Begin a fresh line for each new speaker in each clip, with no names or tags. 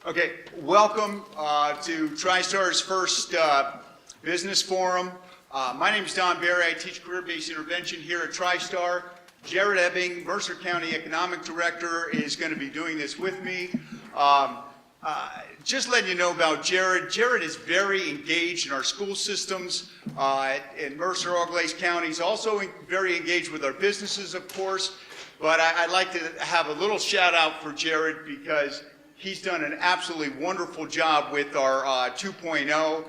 Okay, welcome to TriStar's first business forum. My name is Don Barry. I teach career-based intervention here at TriStar. Jared Ebbing, Mercer County Economic Director, is going to be doing this with me. Just letting you know about Jared. Jared is very engaged in our school systems in Mercer, Auglaize counties. Also very engaged with our businesses, of course. But I'd like to have a little shout out for Jared because he's done an absolutely wonderful job with our 2.0.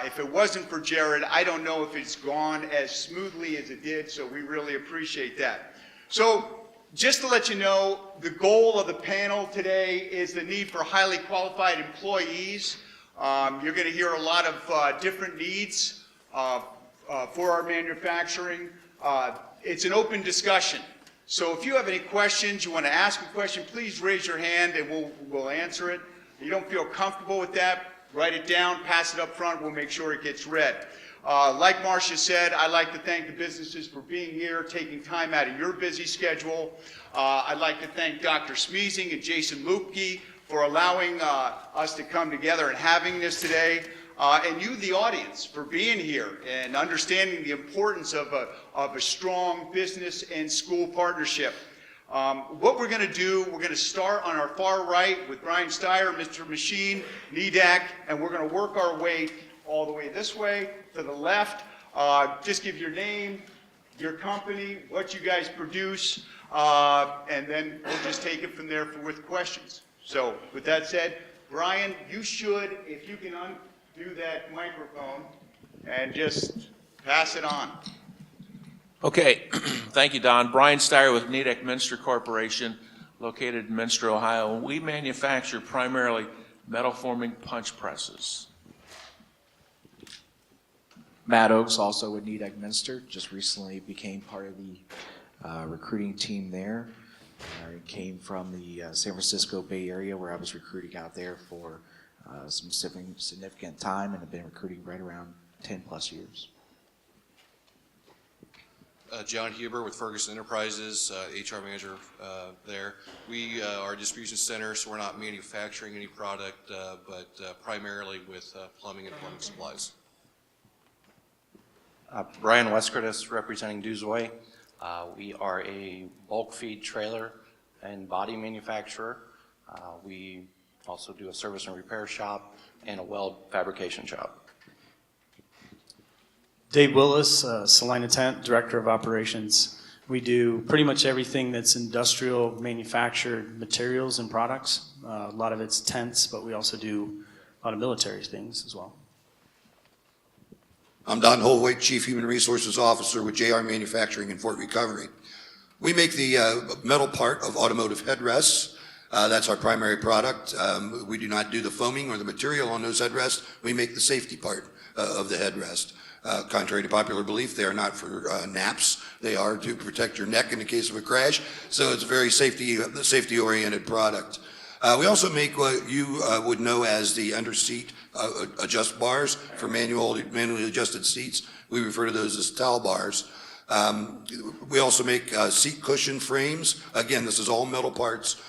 If it wasn't for Jared, I don't know if it's gone as smoothly as it did, so we really appreciate that. So just to let you know, the goal of the panel today is the need for highly qualified employees. You're going to hear a lot of different needs for our manufacturing. It's an open discussion. So if you have any questions, you want to ask a question, please raise your hand and we'll answer it. If you don't feel comfortable with that, write it down, pass it up front, we'll make sure it gets read. Like Marcia said, I'd like to thank the businesses for being here, taking time out of your busy schedule. I'd like to thank Dr. Smeezing and Jason Lupke for allowing us to come together and having this today. And you, the audience, for being here and understanding the importance of a strong business and school partnership. What we're going to do, we're going to start on our far right with Brian Steyer, Mr. Machine, NEDAC, and we're going to work our way all the way this way to the left. Just give your name, your company, what you guys produce, and then we'll just take it from there with questions. So with that said, Brian, you should, if you can undo that microphone and just pass it on.
Okay, thank you, Don. Brian Steyer with NEDAC Minster Corporation, located in Minster, Ohio. We manufacture primarily metal forming punch presses.
Matt Oakes, also with NEDAC Minster, just recently became part of the recruiting team there. I came from the San Francisco Bay Area where I was recruiting out there for some significant time and have been recruiting right around 10 plus years.
John Huber with Ferguson Enterprises, HR manager there. We are a distribution center, so we're not manufacturing any product, but primarily with plumbing and plumbing supplies.
Brian Westcurtis representing Duzoi. We are a bulk feed trailer and body manufacturer. We also do a service and repair shop and a weld fabrication shop.
Dave Willis, Salina Tent, Director of Operations. We do pretty much everything that's industrial manufactured materials and products. A lot of it's tents, but we also do a lot of military things as well.
I'm Don Holway, Chief Human Resources Officer with JR Manufacturing in Fort Recovery. We make the metal part of automotive headrests. That's our primary product. We do not do the foaming or the material on those headrests. We make the safety part of the headrest. Contrary to popular belief, they are not for naps. They are to protect your neck in the case of a crash. So it's a very safety-oriented product. We also make what you would know as the under-seat adjust bars for manually adjusted seats. We refer to those as towel bars. We also make seat cushion frames. Again, this is all metal parts,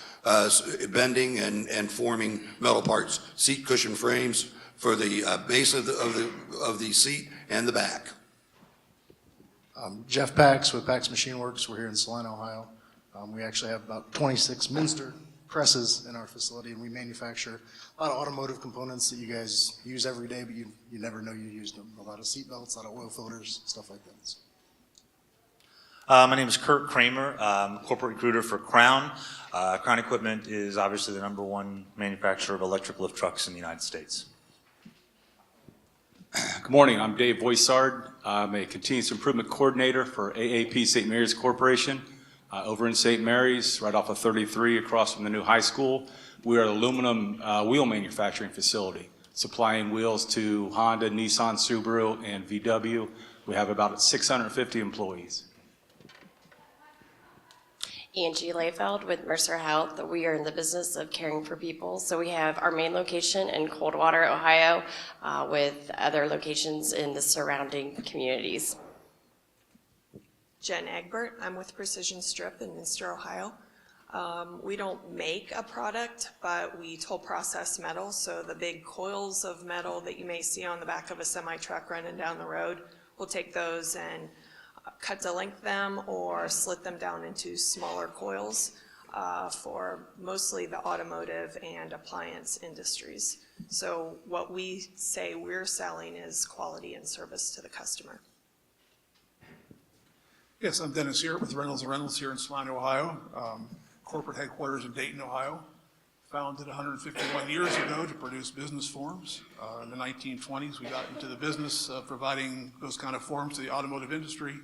bending and forming metal parts. Seat cushion frames for the base of the seat and the back.
Jeff Pax with Pax Machine Works. We're here in Salina, Ohio. We actually have about 26 Minster presses in our facility, and we manufacture a lot of automotive components that you guys use every day, but you never know you used them. A lot of seat belts, a lot of oil filters, stuff like that.
My name is Kurt Kramer. I'm a corporate recruiter for Crown. Crown Equipment is obviously the #1 manufacturer of electric lift trucks in the United States.
Good morning, I'm Dave Voisard. I'm a continuous improvement coordinator for AAP St. Mary's Corporation over in St. Mary's, right off of 33 across from the new high school. We are an aluminum wheel manufacturing facility, supplying wheels to Honda, Nissan, Subaru, and VW. We have about 650 employees.
Angie Layfeld with Mercer Health. We are in the business of caring for people. So we have our main location in Coldwater, Ohio, with other locations in the surrounding communities.
Jen Egbert. I'm with Precision Strip in Minster, Ohio. We don't make a product, but we toll process metal. So the big coils of metal that you may see on the back of a semi-truck running down the road, we'll take those and cut to length them or slit them down into smaller coils for mostly the automotive and appliance industries. So what we say we're selling is quality and service to the customer.
Yes, I'm Dennis here with Reynolds & Reynolds here in Salina, Ohio. Corporate headquarters in Dayton, Ohio. Founded 151 years ago to produce business forms. In the 1920s, we got into the business of providing those kind of forms to the automotive industry.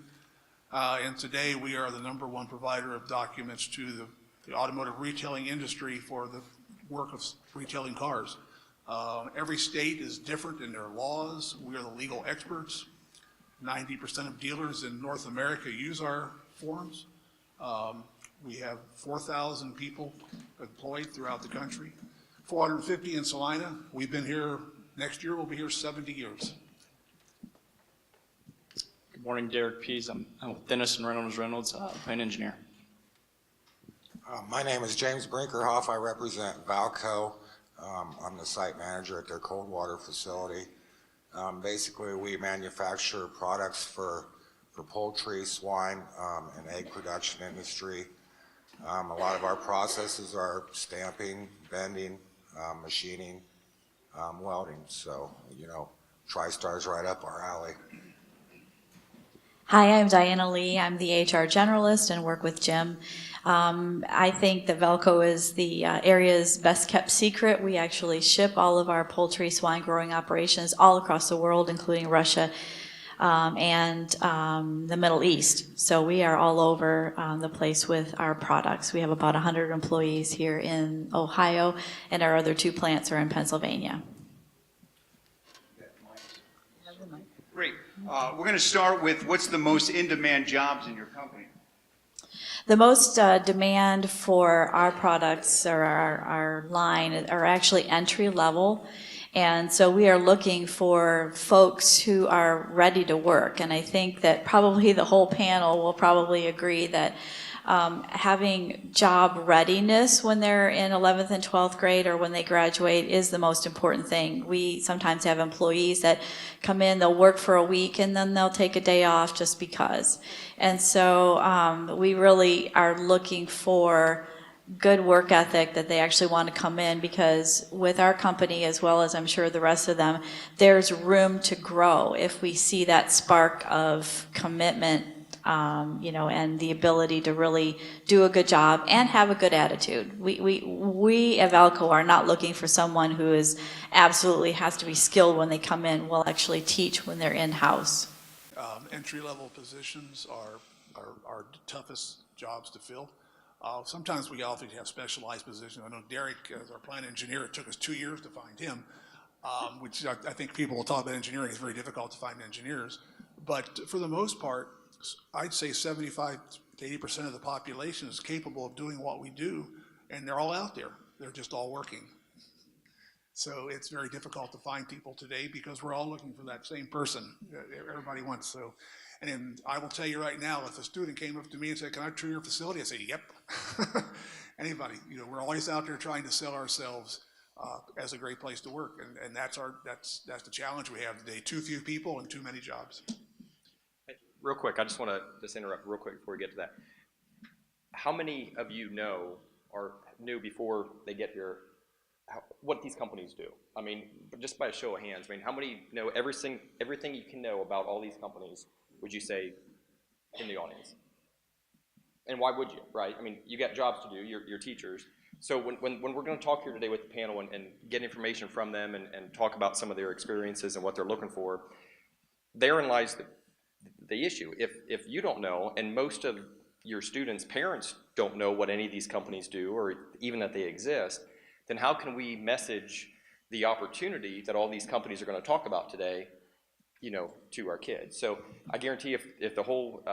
And today, we are the #1 provider of documents to the automotive retailing industry for the work of retailing cars. Every state is different in their laws. We are the legal experts. 90% of dealers in North America use our forms. We have 4,000 people employed throughout the country, 450 in Salina. We've been here, next year we'll be here 70 years.
Good morning, Derek Pease. I'm with Dennis and Reynolds, plant engineer.
My name is James Brinkerhoff. I represent Valco. I'm the site manager at their Coldwater facility. Basically, we manufacture products for poultry, swine, and egg production industry. A lot of our processes are stamping, bending, machining, welding. So, TriStar's right up our alley.
Hi, I'm Diana Lee. I'm the HR generalist and work with Jim. I think that Valco is the area's best kept secret. We actually ship all of our poultry, swine growing operations all across the world, including Russia and the Middle East. So we are all over the place with our products. We have about 100 employees here in Ohio, and our other 2 plants are in Pennsylvania.
Great. We're going to start with what's the most in-demand jobs in your company?
The most demand for our products or our line are actually entry level. And so we are looking for folks who are ready to work. And I think that probably the whole panel will probably agree that having job readiness when they're in 11th and 12th grade or when they graduate is the most important thing. We sometimes have employees that come in, they'll work for a week, and then they'll take a day off just because. And so we really are looking for good work ethic, that they actually want to come in, because with our company, as well as I'm sure the rest of them, there's room to grow if we see that spark of commitment, and the ability to really do a good job and have a good attitude. We at Valco are not looking for someone who is absolutely has to be skilled when they come in. We'll actually teach when they're in-house.
Entry-level positions are the toughest jobs to fill. Sometimes we also have specialized positions. I know Derek, as our plant engineer, it took us 2 years to find him, which I think people will talk about engineering. It's very difficult to find engineers. But for the most part, I'd say 75 to 80% of the population is capable of doing what we do, and they're all out there. They're just all working. So it's very difficult to find people today because we're all looking for that same person. Everybody wants so. And I will tell you right now, if a student came up to me and said, "Can I tour your facility?" I'd say, "Yep." Anybody, we're always out there trying to sell ourselves as a great place to work, and that's the challenge we have today. Too few people and too many jobs.
Real quick, I just want to interrupt real quick before we get to that. How many of you know or knew before they get here what these companies do? I mean, just by a show of hands, how many know everything you can know about all these companies, would you say, in the audience? And why would you, right? You got jobs to do, you're teachers. So when we're going to talk here today with the panel and get information from them and talk about some of their experiences and what they're looking for, therein lies the issue. If you don't know, and most of your students' parents don't know what any of these companies do, or even that they exist, then how can we message the opportunity that all these companies are going to talk about today, to our kids? So I guarantee if the whole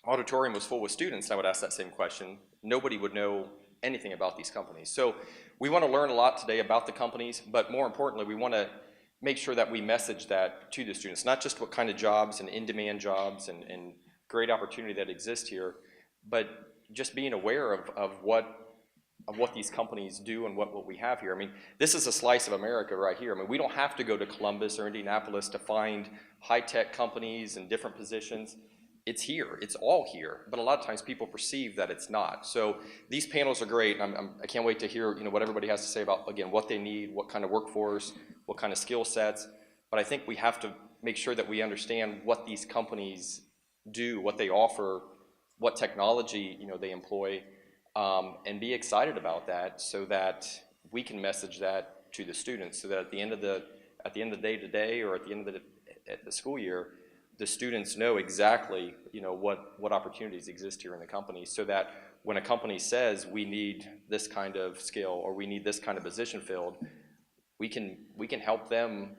auditorium was full with students, I would ask that same question. Nobody would know anything about these companies. So we want to learn a lot today about the companies, but more importantly, we want to make sure that we message that to the students, not just what kind of jobs and in-demand jobs and great opportunity that exist here, but just being aware of what these companies do and what we have here. I mean, this is a slice of America right here. I mean, we don't have to go to Columbus or Indianapolis to find high-tech companies and different positions. It's here. It's all here. But a lot of times people perceive that it's not. So these panels are great. I can't wait to hear what everybody has to say about, again, what they need, what kind of workforce, what kind of skill sets. But I think we have to make sure that we understand what these companies do, what they offer, what technology they employ, and be excited about that, so that we can message that to the students, so that at the end of the day today, or at the end of the school year, the students know exactly what opportunities exist here in the company, so that when a company says we need this kind of skill or we need this kind of position filled, we can help them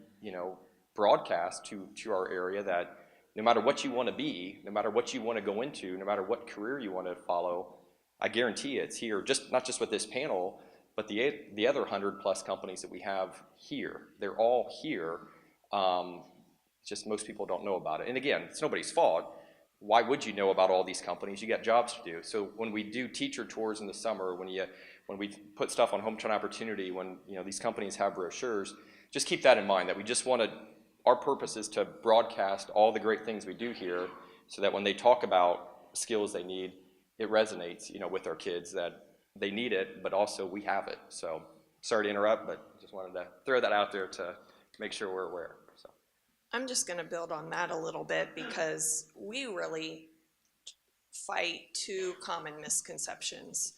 broadcast to our area that no matter what you want to be, no matter what you want to go into, no matter what career you want to follow, I guarantee it's here, not just with this panel, but the other 100+ companies that we have here. They're all here. Just most people don't know about it. And again, it's nobody's fault. Why would you know about all these companies? You got jobs to do. So when we do teacher tours in the summer, when we put stuff on Hometown Opportunity, when these companies have brochures, just keep that in mind, that we just want to, our purpose is to broadcast all the great things we do here, so that when they talk about skills they need, it resonates, with our kids, that they need it, but also we have it. So sorry to interrupt, but just wanted to throw that out there to make sure we're aware. So
I'm just going to build on that a little bit, because we really fight two common misconceptions.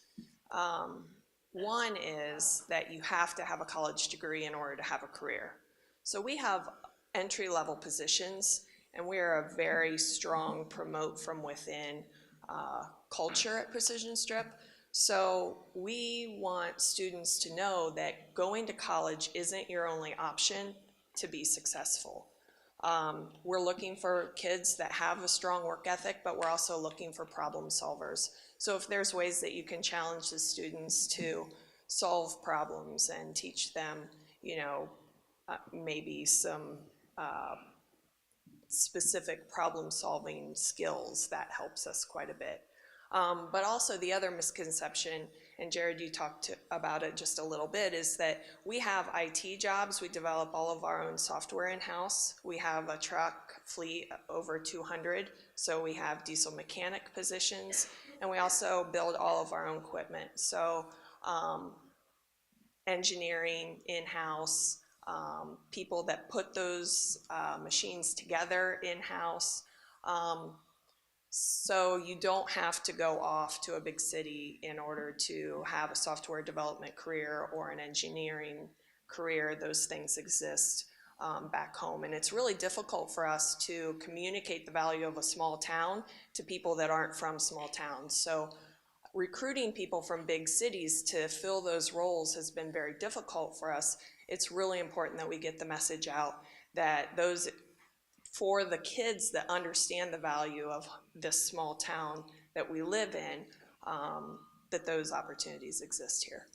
One is that you have to have a college degree in order to have a career. So we have entry-level positions, and we are a very strong promote from within culture at Precision Strip. So we want students to know that going to college isn't your only option to be successful. We're looking for kids that have a strong work ethic, but we're also looking for problem solvers. So if there's ways that you can challenge the students to solve problems and teach them, maybe some specific problem-solving skills, that helps us quite a bit. But also the other misconception, and Jared, you talked about it just a little bit, is that we have IT jobs. We develop all of our own software in-house. We have a truck fleet over 200, so we have diesel mechanic positions, and we also build all of our own equipment. So engineering in-house, people that put those machines together in-house. So you don't have to go off to a big city in order to have a software development career or an engineering career. Those things exist back home. And it's really difficult for us to communicate the value of a small town to people that aren't from small towns. So recruiting people from big cities to fill those roles has been very difficult for us. It's really important that we get the message out that those, for the kids that understand the value of this small town that we live in, that those opportunities exist here.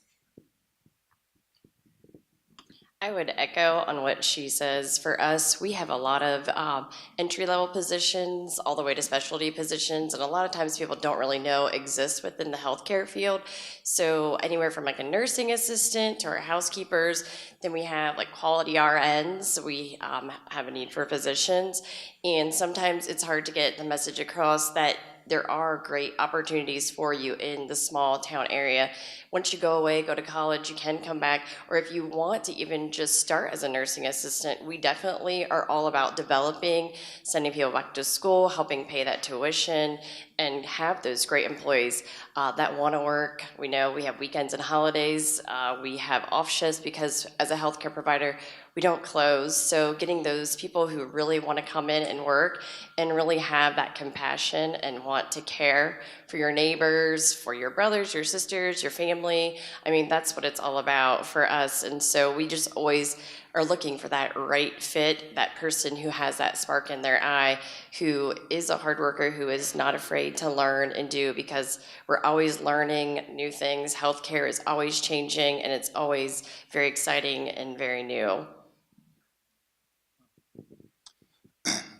I would echo on what she says. For us, we have a lot of entry-level positions all the way to specialty positions, and a lot of times people don't really know exist within the healthcare field. So anywhere from like a nursing assistant to our housekeepers, then we have like quality RNs. We have a need for physicians, and sometimes it's hard to get the message across that there are great opportunities for you in the small town area. Once you go away, go to college, you can come back, or if you want to even just start as a nursing assistant, we definitely are all about developing, sending people back to school, helping pay that tuition, and have those great employees that want to work. We know we have weekends and holidays. We have off shifts because as a healthcare provider, we don't close. So getting those people who really want to come in and work and really have that compassion and want to care for your neighbors, for your brothers, your sisters, your family. I mean, that's what it's all about for us. And so we just always are looking for that right fit, that person who has that spark in their eye, who is a hard worker, who is not afraid to learn and do, because we're always learning new things. Healthcare is always changing, and it's always very exciting and very new.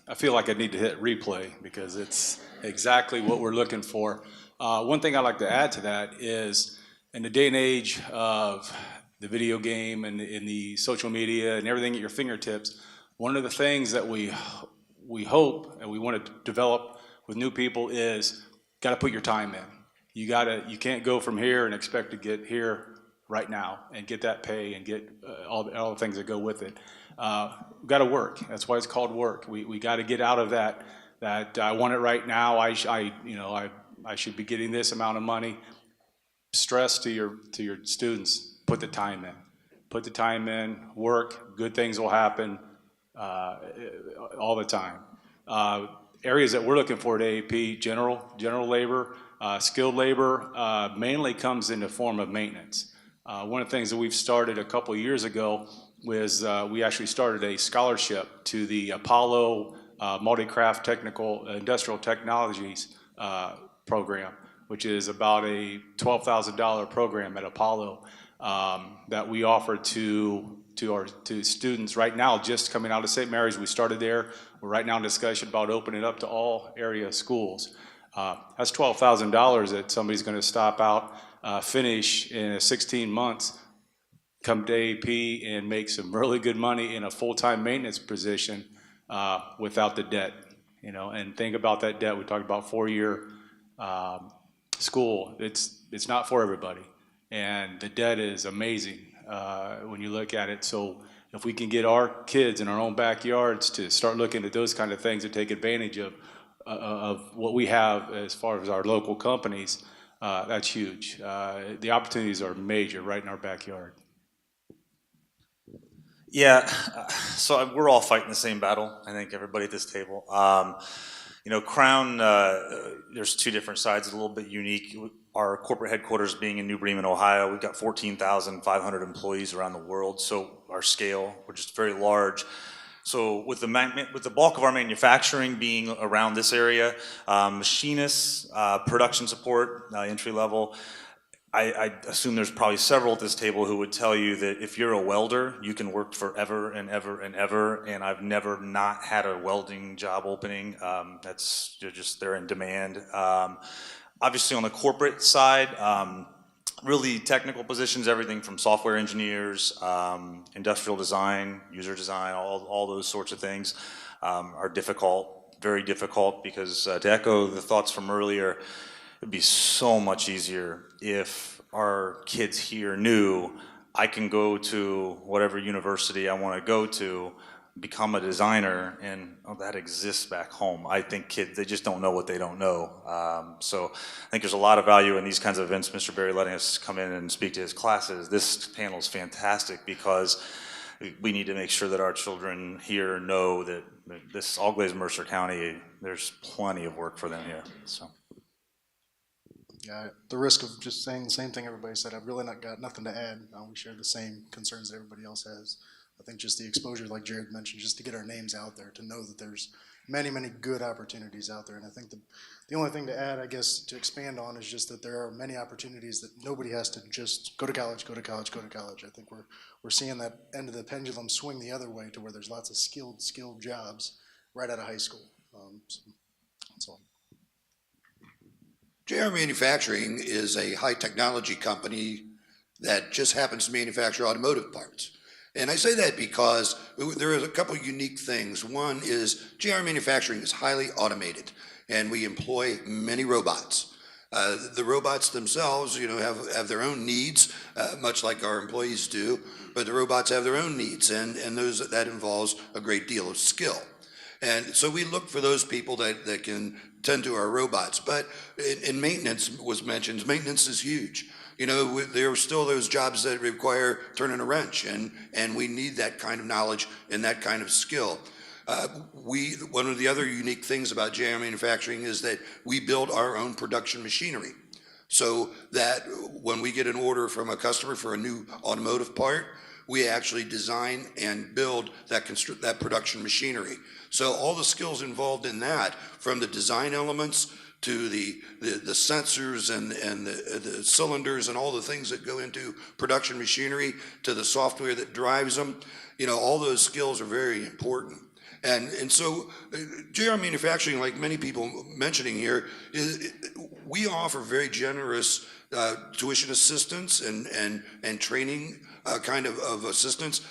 I feel like I need to hit replay because it's exactly what we're looking for. One thing I'd like to add to that is, in the day and age of the video game and in the social media and everything at your fingertips, one of the things that we hope and we want to develop with new people is got to put your time in. You can't go from here and expect to get here right now and get that pay and get all the things that go with it. We've got to work. That's why it's called work. We got to get out of that I want it right now. I should be getting this amount of money. Stress to your students: put the time in. Put the time in. Work. Good things will happen all the time. Areas that we're looking for at AAP: general labor, skilled labor, mainly comes in the form of maintenance. One of the things that we've started a couple of years ago was we actually started a scholarship to the Apollo Multi-Craft Technical Industrial Technologies program, which is about a $12,000 program at Apollo that we offer to students right now just coming out of St. Mary's. We started there. We're right now in discussion about opening it up to all area schools. That's $12,000 that somebody's going to stop out, finish in 16 months, come to AAP and make some really good money in a full-time maintenance position without the debt. And think about that debt. We talked about 4-year school. It's not for everybody, and the debt is amazing when you look at it. So if we can get our kids in our own backyards to start looking at those kind of things and take advantage of what we have as far as our local companies, that's huge. The opportunities are major right in our backyard.
Yeah, so we're all fighting the same battle, I think, everybody at this table. Crown, there's two different sides, a little bit unique. Our corporate headquarters being in New Bremen, Ohio, we've got 14,500 employees around the world, so our scale, we're just very large. So with the bulk of our manufacturing being around this area, machinists, production support, entry level, I assume there's probably several at this table who would tell you that if you're a welder, you can work forever and ever and ever, and I've never not had a welding job opening. They're in demand. Obviously on the corporate side, really technical positions, everything from software engineers, industrial design, user design, all those sorts of things are difficult, very difficult, because to echo the thoughts from earlier, it'd be so much easier if our kids here knew I can go to whatever university I want to go to, become a designer, and that exists back home. I think kids, they just don't know what they don't know. So I think there's a lot of value in these kinds of events. Mr. Berry letting us come in and speak to his classes. This panel is fantastic because we need to make sure that our children here know that this Auglaize Mercer County, there's plenty of work for them here. So.
Yeah, at the risk of just saying the same thing everybody said, I've really got nothing to add. We share the same concerns that everybody else has. I think just the exposure, like Jared mentioned, just to get our names out there, to know that there's many, many good opportunities out there. And I think the only thing to add, I guess, to expand on is just that there are many opportunities that nobody has to just go to college, go to college, go to college. I think we're seeing that end of the pendulum swing the other way to where there's lots of skilled jobs right out of high school. So that's all.
JR Manufacturing is a high technology company that just happens to manufacture automotive parts. And I say that because there are a couple of unique things. One is JR Manufacturing is highly automated, and we employ many robots. The robots themselves, have their own needs, much like our employees do, but the robots have their own needs, and that involves a great deal of skill. And so we look for those people that can tend to our robots. But in maintenance was mentioned, maintenance is huge. There are still those jobs that require turning a wrench, and we need that kind of knowledge and that kind of skill. One of the other unique things about JR Manufacturing is that we build our own production machinery. So that when we get an order from a customer for a new automotive part, we actually design and build that production machinery. So all the skills involved in that, from the design elements to the sensors and the cylinders and all the things that go into production machinery, to the software that drives them, all those skills are very important. And so JR Manufacturing, like many people mentioning here, we offer very generous tuition assistance and training kind of assistance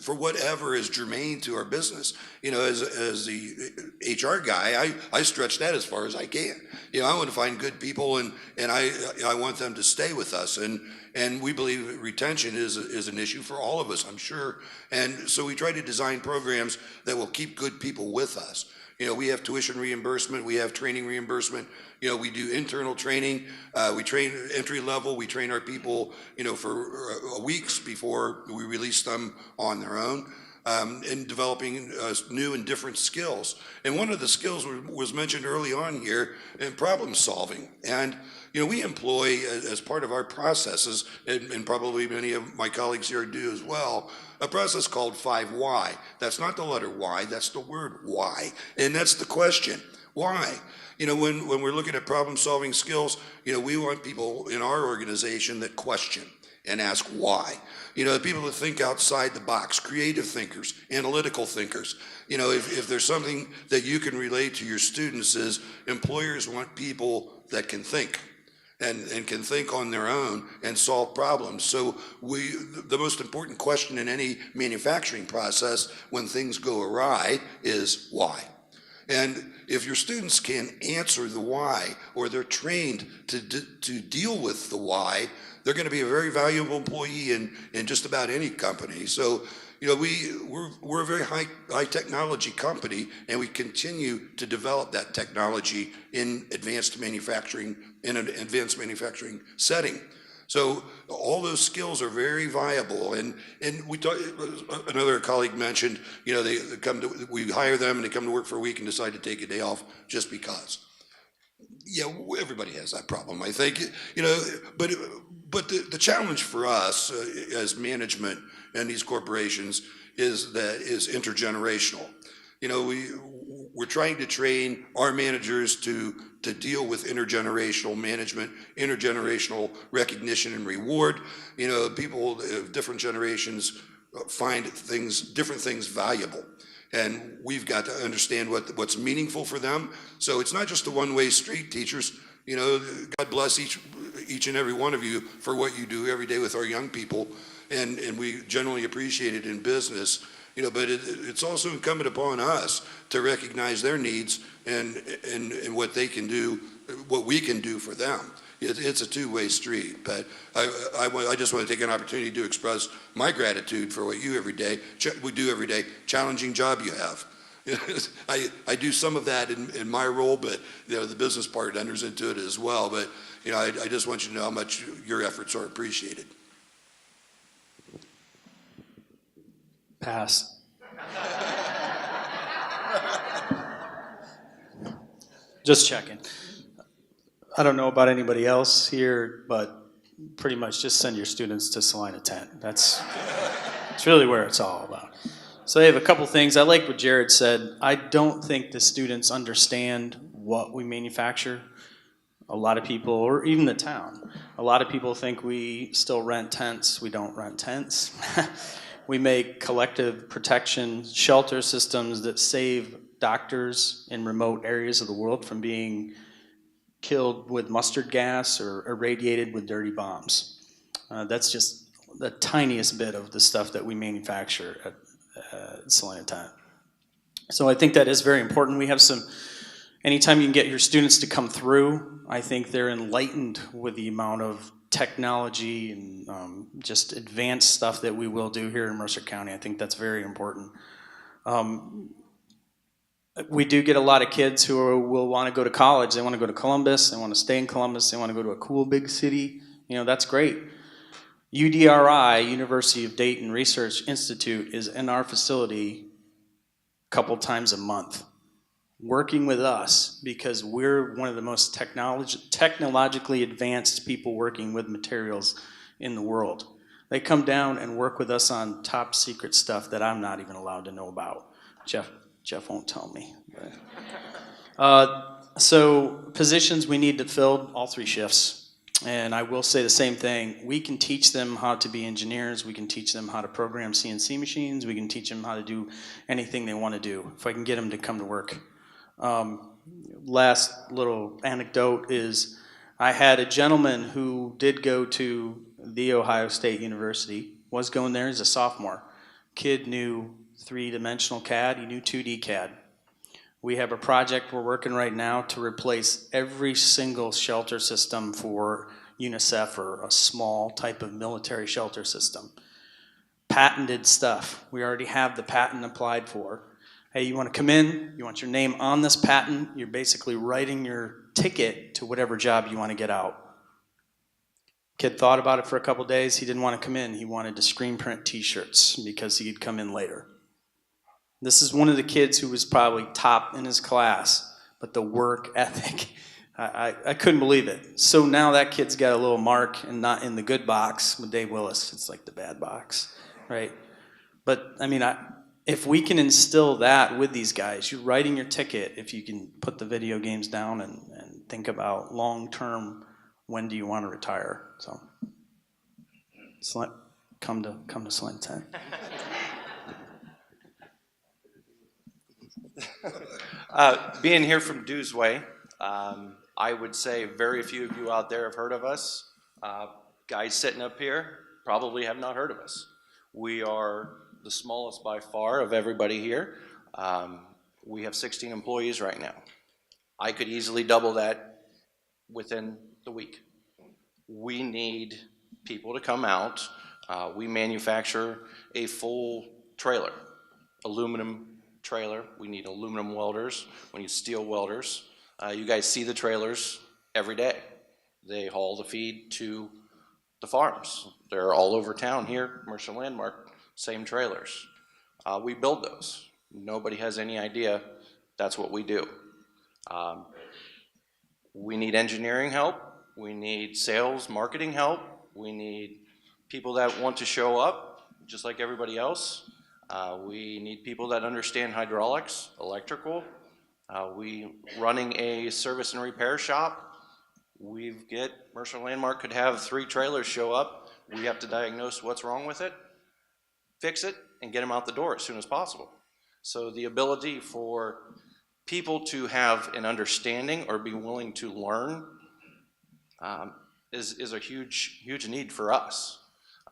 for whatever is germane to our business. You know, as the HR guy, I stretch that as far as I can. You know, I want to find good people, and I want them to stay with us. And we believe retention is an issue for all of us, I'm sure. And so we try to design programs that will keep good people with us. You know, we have tuition reimbursement, we have training reimbursement, you know, we do internal training, we train entry level, we train our people, you know, for weeks before we release them on their own, in developing new and different skills. And one of the skills was mentioned early on here, in problem solving. And you know, we employ, as part of our processes, and probably many of my colleagues here do as well, a process called 5 Why. That's not the letter Y, that's the word why. And that's the question, why? You know, when we're looking at problem-solving skills, you know, we want people in our organization that question and ask why. You know, people that think outside the box, creative thinkers, analytical thinkers. You know, if there's something that you can relate to your students is employers want people that can think. And can think on their own and solve problems. So the most important question in any manufacturing process when things go awry is why. And if your students can answer the why, or they're trained to deal with the why, they're going to be a very valuable employee in just about any company. So, you know, we're a very high technology company, and we continue to develop that technology in advanced manufacturing, in an advanced manufacturing setting. So all those skills are very viable. And we talk, another colleague mentioned, you know, we hire them and they come to work for a week and decide to take a day off just because. Yeah, everybody has that problem, I think. You know, but the challenge for us as management and these corporations is intergenerational. You know, we're trying to train our managers to deal with intergenerational management, intergenerational recognition and reward. You know, people of different generations find different things valuable. And we've got to understand what's meaningful for them. So it's not just a one-way street, teachers. You know, God bless each and every one of you for what you do every day with our young people. And we generally appreciate it in business. You know, but it's also incumbent upon us to recognize their needs and what they can do, what we can do for them. It's a two-way street, but I just want to take an opportunity to express my gratitude for what we do every day, challenging job you have. I do some of that in my role, but you know, the business part enters into it as well. But you know, I just want you to know how much your efforts are appreciated.
Pass. Just checking. I don't know about anybody else here, but pretty much just send your students to Salina 10. It's really where it's all about. So I have a couple things. I like what Jared said. I don't think the students understand what we manufacture. A lot of people, or even the town, a lot of people think we still rent tents. We don't rent tents. We make collective protection shelter systems that save doctors in remote areas of the world from being killed with mustard gas or irradiated with dirty bombs. That's just the tiniest bit of the stuff that we manufacture at Salina 10. So I think that is very important. We have anytime you can get your students to come through, I think they're enlightened with the amount of technology and just advanced stuff that we will do here in Mercer County. I think that's very important. We do get a lot of kids who will want to go to college. They want to go to Columbus. They want to stay in Columbus. They want to go to a cool big city. You know, that's great. UDRI, University of Dayton Research Institute, is in our facility a couple times a month, working with us because we're one of the most technologically advanced people working with materials in the world. They come down and work with us on top secret stuff that I'm not even allowed to know about. Jeff won't tell me. So positions we need to fill all 3 shifts. And I will say the same thing. We can teach them how to be engineers. We can teach them how to program CNC machines. We can teach them how to do anything they want to do if I can get them to come to work. Last little anecdote is I had a gentleman who did go to The Ohio State University, was going there as a sophomore. Kid knew three-dimensional CAD, he knew 2D CAD. We have a project we're working right now to replace every single shelter system for UNICEF or a small type of military shelter system. Patented stuff. We already have the patent applied for. Hey, you want to come in, you want your name on this patent, you're basically writing your ticket to whatever job you want to get out. Kid thought about it for a couple days, he didn't want to come in, he wanted to screen print t-shirts because he'd come in later. This is one of the kids who was probably top in his class, but the work ethic, I couldn't believe it. So now that kid's got a little mark and not in the good box with Dave Willis. It's like the bad box, right? But I mean, if we can instill that with these guys, you're writing your ticket if you can put the video games down and think about long-term, when do you want to retire? So, come to Salina 10.
Being here from Dewsway, I would say very few of you out there have heard of us. Guys sitting up here probably have not heard of us. We are the smallest by far of everybody here. We have 16 employees right now. I could easily double that within the week. We need people to come out. We manufacture a full trailer, aluminum trailer. We need aluminum welders. We need steel welders. You guys see the trailers every day. They haul the feed to the farms. They're all over town here, Mercer Landmark, same trailers. We build those. Nobody has any idea that's what we do. We need engineering help. We need sales, marketing help. We need people that want to show up, just like everybody else. We need people that understand hydraulics, electrical. We running a service and repair shop. Mercer Landmark could have 3 trailers show up. We have to diagnose what's wrong with it, fix it, and get them out the door as soon as possible. So the ability for people to have an understanding or be willing to learn is a huge need for us.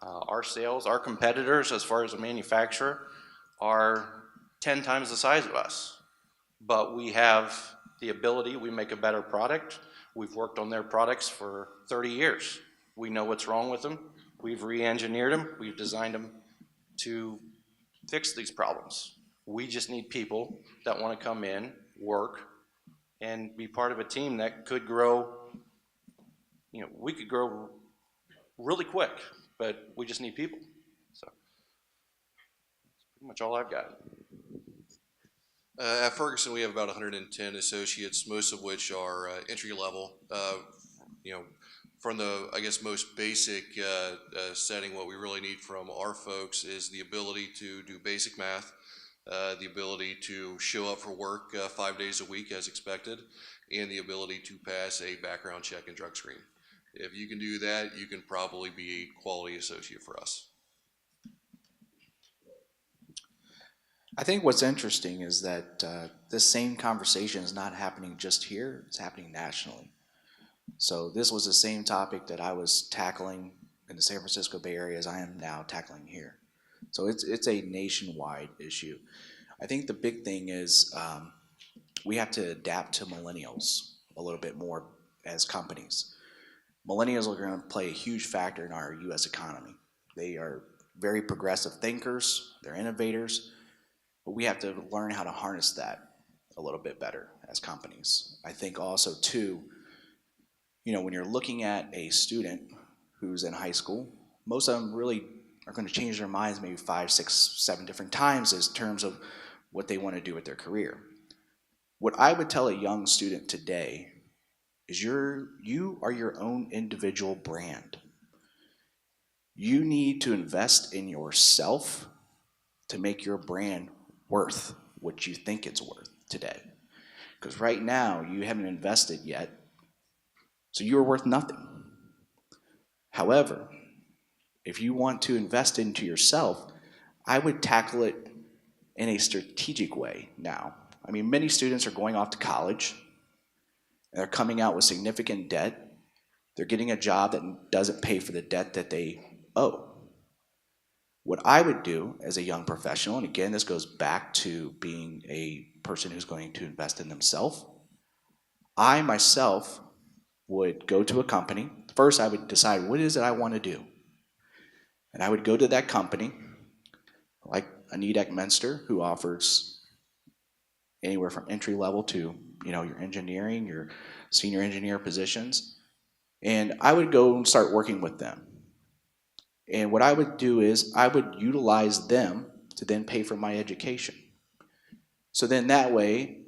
Our sales, our competitors, as far as a manufacturer, are 10 times the size of us. But we have the ability, we make a better product. We've worked on their products for 30 years. We know what's wrong with them. We've re-engineered them. We've designed them to fix these problems. We just need people that want to come in, work, and be part of a team that could grow. We could grow really quick, but we just need people. So that's pretty much all I've got.
At Ferguson, we have about 110 associates, most of which are entry level. From the, I guess, most basic setting, what we really need from our folks is the ability to do basic math, the ability to show up for work 5 days a week as expected, and the ability to pass a background check and drug screen. If you can do that, you can probably be a quality associate for us.
I think what's interesting is that this same conversation is not happening just here, it's happening nationally. So this was the same topic that I was tackling in the San Francisco Bay Area as I am now tackling here. So it's a nationwide issue. I think the big thing is we have to adapt to millennials a little bit more as companies. Millennials are going to play a huge factor in our U.S. economy. They are very progressive thinkers, they're innovators, but we have to learn how to harness that a little bit better as companies. I think also too, when you're looking at a student who's in high school, most of them really are going to change their minds maybe 5, 6, 7 different times in terms of what they want to do with their career. What I would tell a young student today is you are your own individual brand. You need to invest in yourself to make your brand worth what you think it's worth today. Because right now, you haven't invested yet, so you're worth nothing. However, if you want to invest into yourself, I would tackle it in a strategic way now. I mean, many students are going off to college, and they're coming out with significant debt. They're getting a job that doesn't pay for the debt that they owe. What I would do as a young professional, and again, this goes back to being a person who's going to invest in themselves, I myself would go to a company. First, I would decide what is it I want to do. And I would go to that company, like a Nidec Menster, who offers anywhere from entry level to, your engineering, your senior engineer positions. And I would go and start working with them. And what I would do is I would utilize them to then pay for my education. So then that way,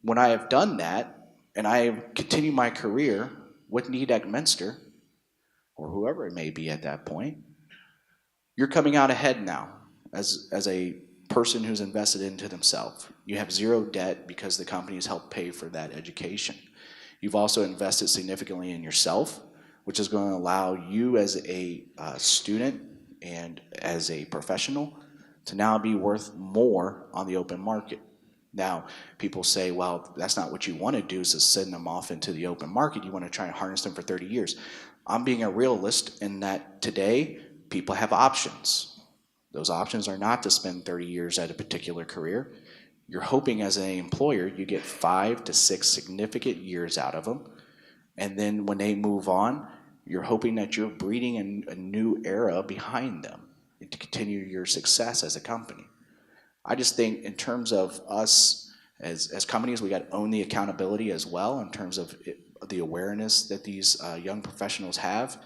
when I have done that, and I continue my career with Nidec Menster, or whoever it may be at that point, you're coming out ahead now as a person who's invested into themselves. You have zero debt because the company has helped pay for that education. You've also invested significantly in yourself, which is going to allow you as a student and as a professional to now be worth more on the open market. Now, people say, well, that's not what you want to do, is to send them off into the open market. You want to try and harness them for 30 years. I'm being a realist in that today, people have options. Those options are not to spend 30 years at a particular career. You're hoping as an employer you get 5 to 6 significant years out of them. And then when they move on, you're hoping that you're breeding a new era behind them to continue your success as a company. I just think in terms of us as companies, we got to own the accountability as well in terms of the awareness that these young professionals have.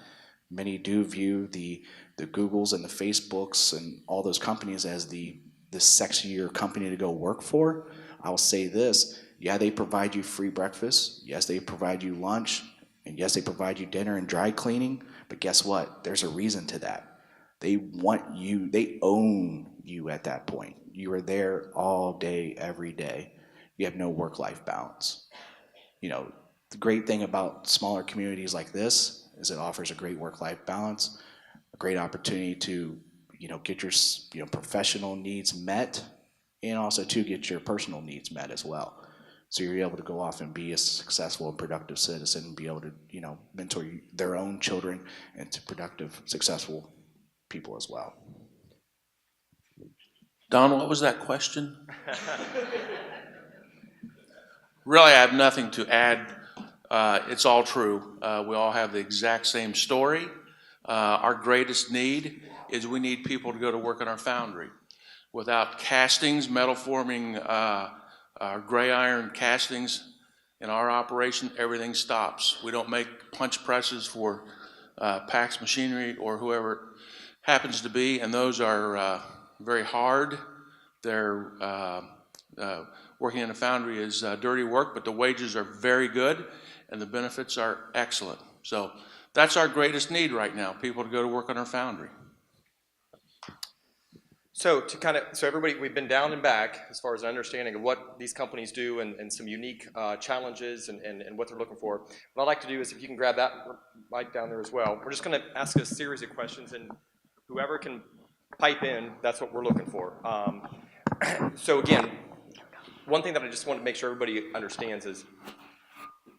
Many do view the Googles and the Facebooks and all those companies as the sexier company to go work for. I'll say this, yeah, they provide you free breakfast. Yes, they provide you lunch. And yes, they provide you dinner and dry cleaning. But guess what? There's a reason to that. They want you, they own you at that point. You are there all day, every day. You have no work-life balance. The great thing about smaller communities like this is it offers a great work-life balance, a great opportunity to, get your professional needs met, and also to get your personal needs met as well. So you're able to go off and be a successful and productive citizen and be able to, mentor their own children into productive, successful people as well.
Don, what was that question? Really, I have nothing to add. It's all true. We all have the exact same story. Our greatest need is we need people to go to work in our foundry. Without castings, metal forming, our gray iron castings in our operation, everything stops. We don't make punch presses for PAX Machinery or whoever it happens to be, and those are very hard. They're working in a foundry is dirty work, but the wages are very good and the benefits are excellent. So that's our greatest need right now, people to go to work on our foundry.
So so everybody, we've been down and back as far as an understanding of what these companies do and some unique challenges and what they're looking for. What I'd like to do is if you can grab that mic down there as well. We're just going to ask a series of questions, and whoever can pipe in, that's what we're looking for. So again, one thing that I just want to make sure everybody understands is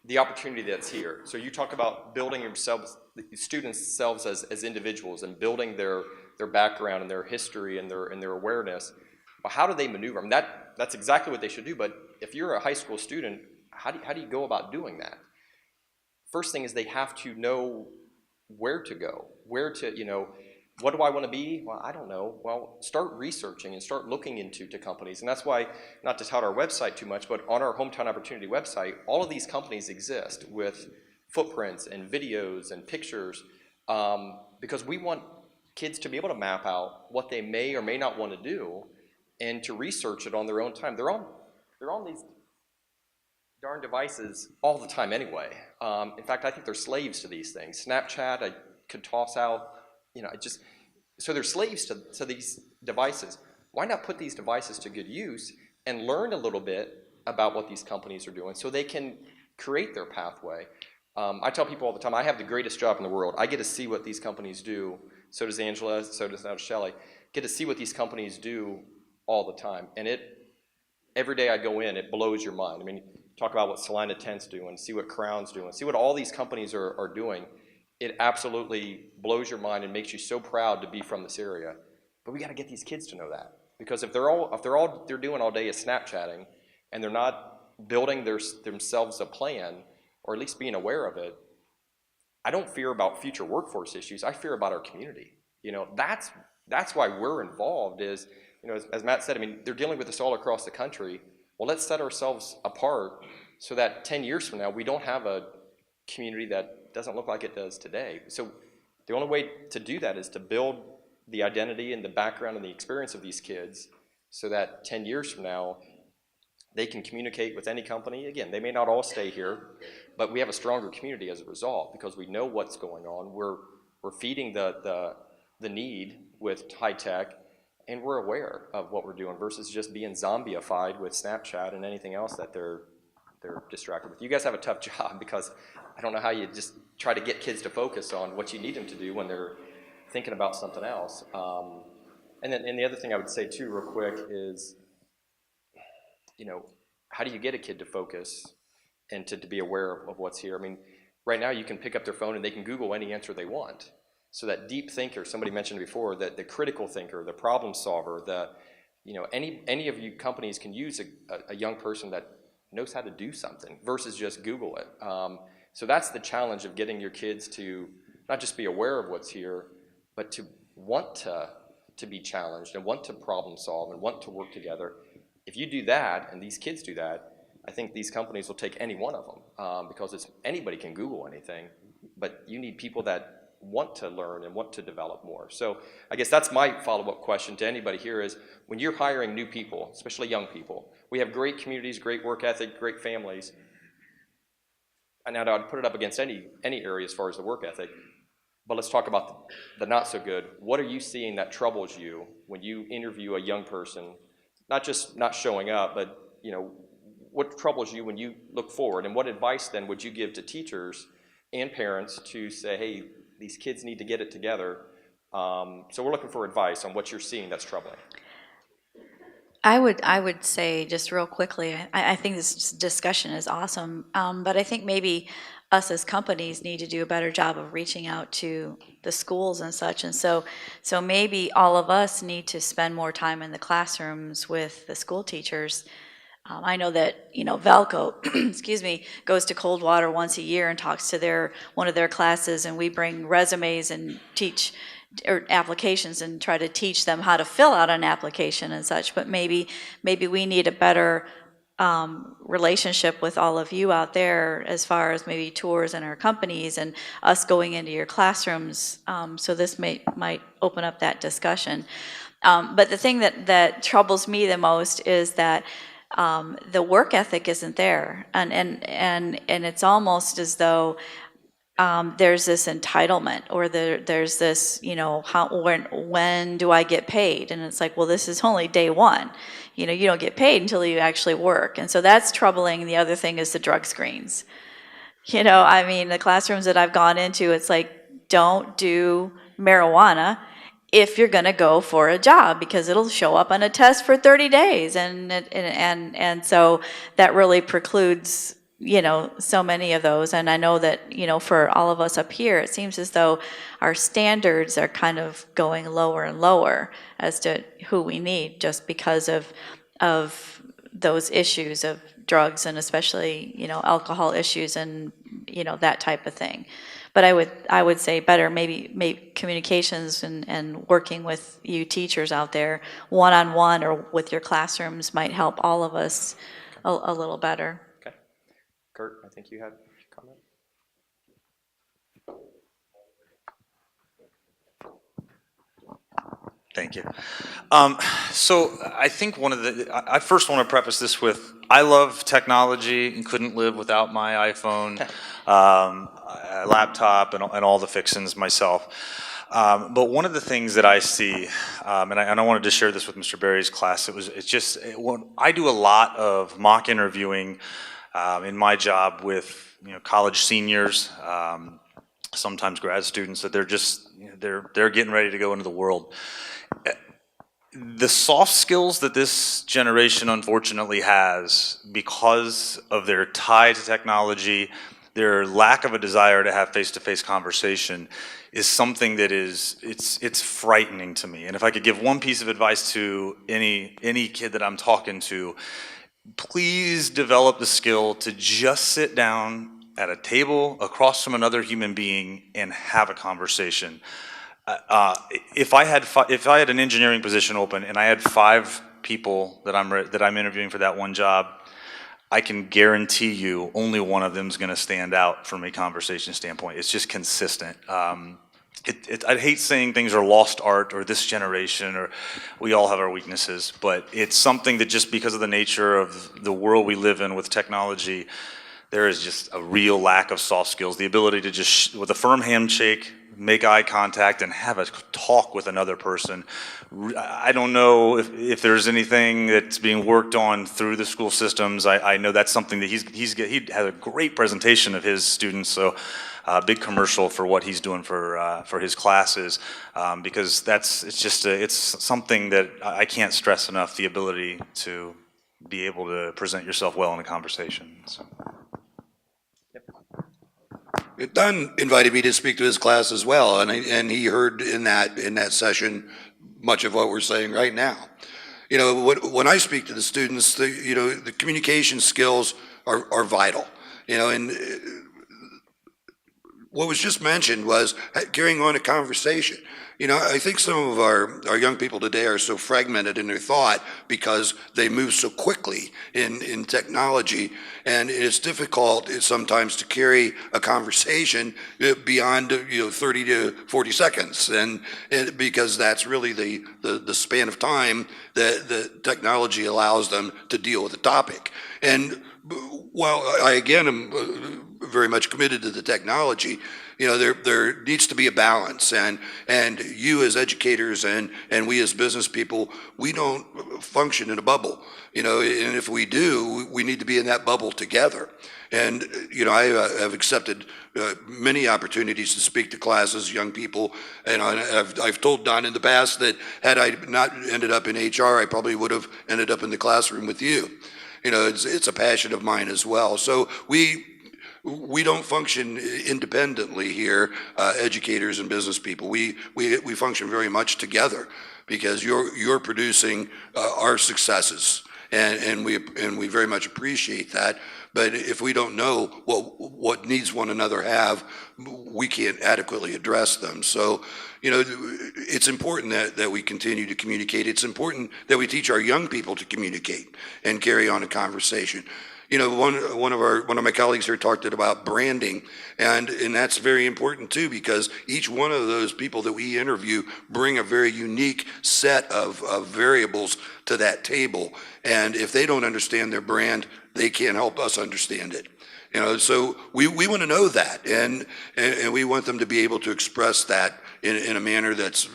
the opportunity that's here. So you talk about building yourselves, the students themselves as individuals and building their background and their history and their awareness. Well, how do they maneuver? I mean, that's exactly what they should do, but if you're a high school student, how do you go about doing that? First thing is they have to know where to go, what do I want to be? Well, I don't know. Well, start researching and start looking into companies. And that's why, not to tout our website too much, but on our Hometown Opportunity website, all of these companies exist with footprints and videos and pictures because we want kids to be able to map out what they may or may not want to do and to research it on their own time. They're on these darn devices all the time anyway. In fact, I think they're slaves to these things. Snapchat, I could toss out. So they're slaves to these devices. Why not put these devices to good use and learn a little bit about what these companies are doing so they can create their pathway? I tell people all the time, I have the greatest job in the world. I get to see what these companies do. So does Angela, so does now Shelley. Get to see what these companies do all the time. And every day I go in, it blows your mind. I mean, talk about what Salina Tent's doing, see what Crown's doing, see what all these companies are doing. It absolutely blows your mind and makes you so proud to be from this area. But we got to get these kids to know that, because if they're doing all day is Snapchatting, and they're not building themselves a plan, or at least being aware of it, I don't fear about future workforce issues. I fear about our community. You know, that's why we're involved. Is, you know, as Matt said, I mean, they're dealing with this all across the country. Well, let's set ourselves apart so that 10 years from now we don't have a community that doesn't look like it does today. So the only way to do that is to build the identity and the background and the experience of these kids so that 10 years from now they can communicate with any company. Again, they may not all stay here, but we have a stronger community as a result because we know what's going on. We're feeding the need with high tech, and we're aware of what we're doing versus just being zombified with Snapchat and anything else that they're distracted with. You guys have a tough job because I don't know how you just try to get kids to focus on what you need them to do when they're thinking about something else. And the other thing I would say too, real quick, is, you know, how do you get a kid to focus and to be aware of what's here? I mean, right now you can pick up their phone and they can Google any answer they want. So that deep thinker, somebody mentioned before, that the critical thinker, the problem solver, you know, any of you companies can use a young person that knows how to do something versus just Google it. So that's the challenge of getting your kids to not just be aware of what's here, but to want to be challenged and want to problem solve and want to work together. If you do that, and these kids do that, I think these companies will take any one of them because anybody can Google anything, but you need people that want to learn and want to develop more. So I guess that's my follow-up question to anybody here is, when you're hiring new people, especially young people, we have great communities, great work ethic, great families, and now I'd put it up against any area as far as the work ethic, but let's talk about the not so good. What are you seeing that troubles you when you interview a young person? Not just not showing up, but, you know, what troubles you when you look forward? And what advice then would you give to teachers and parents to say, hey, these kids need to get it together? So we're looking for advice on what you're seeing that's troubling.
I would say just real quickly, I think this discussion is awesome, but I think maybe us as companies need to do a better job of reaching out to the schools and such, and so maybe all of us need to spend more time in the classrooms with the school teachers. I know that, you know, Valco, excuse me, goes to Coldwater once a year and talks to one of their classes, and we bring resumes and teach or applications and try to teach them how to fill out an application and such. But maybe we need a better relationship with all of you out there as far as maybe tours in our companies and us going into your classrooms. So this might open up that discussion. But the thing that troubles me the most is that the work ethic isn't there, and it's almost as though there's this entitlement, or there's this, you know, when do I get paid? And it's like, well, this is only day one. You know, you don't get paid until you actually work, and so that's troubling. And the other thing is the drug screens. You know, I mean, the classrooms that I've gone into, it's like, don't do marijuana if you're going to go for a job, because it'll show up on a test for 30 days. And so that really precludes, you know, so many of those. And I know that, you know, for all of us up here, it seems as though our standards are kind of going lower and lower as to who we need, just because of those issues of drugs, and especially, you know, alcohol issues and, you know, that type of thing. But I would say better maybe communications and working with you teachers out there one-on-one or with your classrooms might help all of us a little better.
Okay. Kurt, I think you had a comment.
Thank you. So I think I first want to preface this with, I love technology and couldn't live without my iPhone, laptop, and all the fixins myself. But one of the things that I see, and I wanted to share this with Mr. Berry's class, I do a lot of mock interviewing in my job with college seniors, sometimes grad students, that they're just they're getting ready to go into the world. The soft skills that this generation unfortunately has, because of their tie to technology, their lack of a desire to have face-to-face conversation, is something that it's frightening to me. And if I could give one piece of advice to any kid that I'm talking to, please develop the skill to just sit down at a table across from another human being and have a conversation. If I had an engineering position open and I had 5 people that I'm interviewing for that one job, I can guarantee you only one of them is going to stand out from a conversation standpoint. It's just consistent. I hate saying things are lost art or this generation, or we all have our weaknesses, but it's something that just because of the nature of the world we live in with technology, there is just a real lack of soft skills. The ability to just, with a firm handshake, make eye contact and have a talk with another person. I don't know if there's anything that's being worked on through the school systems. I know that's something that he had a great presentation of his students, so big commercial for what he's doing for his classes, because it's something that I can't stress enough, the ability to be able to present yourself well in a conversation. So.
Don invited me to speak to his class as well, and he heard in that session much of what we're saying right now. When I speak to the students, the communication skills are vital. And what was just mentioned was carrying on a conversation. I think some of our young people today are so fragmented in their thought because they move so quickly in technology, and it's difficult sometimes to carry a conversation beyond 30 to 40 seconds, and because that's really the span of time that the technology allows them to deal with the topic. And while I again am very much committed to the technology, there needs to be a balance, and you as educators and we as business people, we don't function in a bubble, and if we do, we need to be in that bubble together. And I have accepted many opportunities to speak to classes, young people, and I've told Don in the past that had I not ended up in HR, I probably would have ended up in the classroom with you. It's a passion of mine as well. So we don't function independently here, educators and business people. We function very much together, because you're producing our successes, and we very much appreciate that. But if we don't know what needs one another have, we can't adequately address them. So, it's important that we continue to communicate. It's important that we teach our young people to communicate and carry on a conversation. One of my colleagues here talked about branding, and that's very important too, because each one of those people that we interview bring a very unique set of variables to that table, and if they don't understand their brand, they can't help us understand it. So we want to know that, and we want them to be able to express that in a manner that's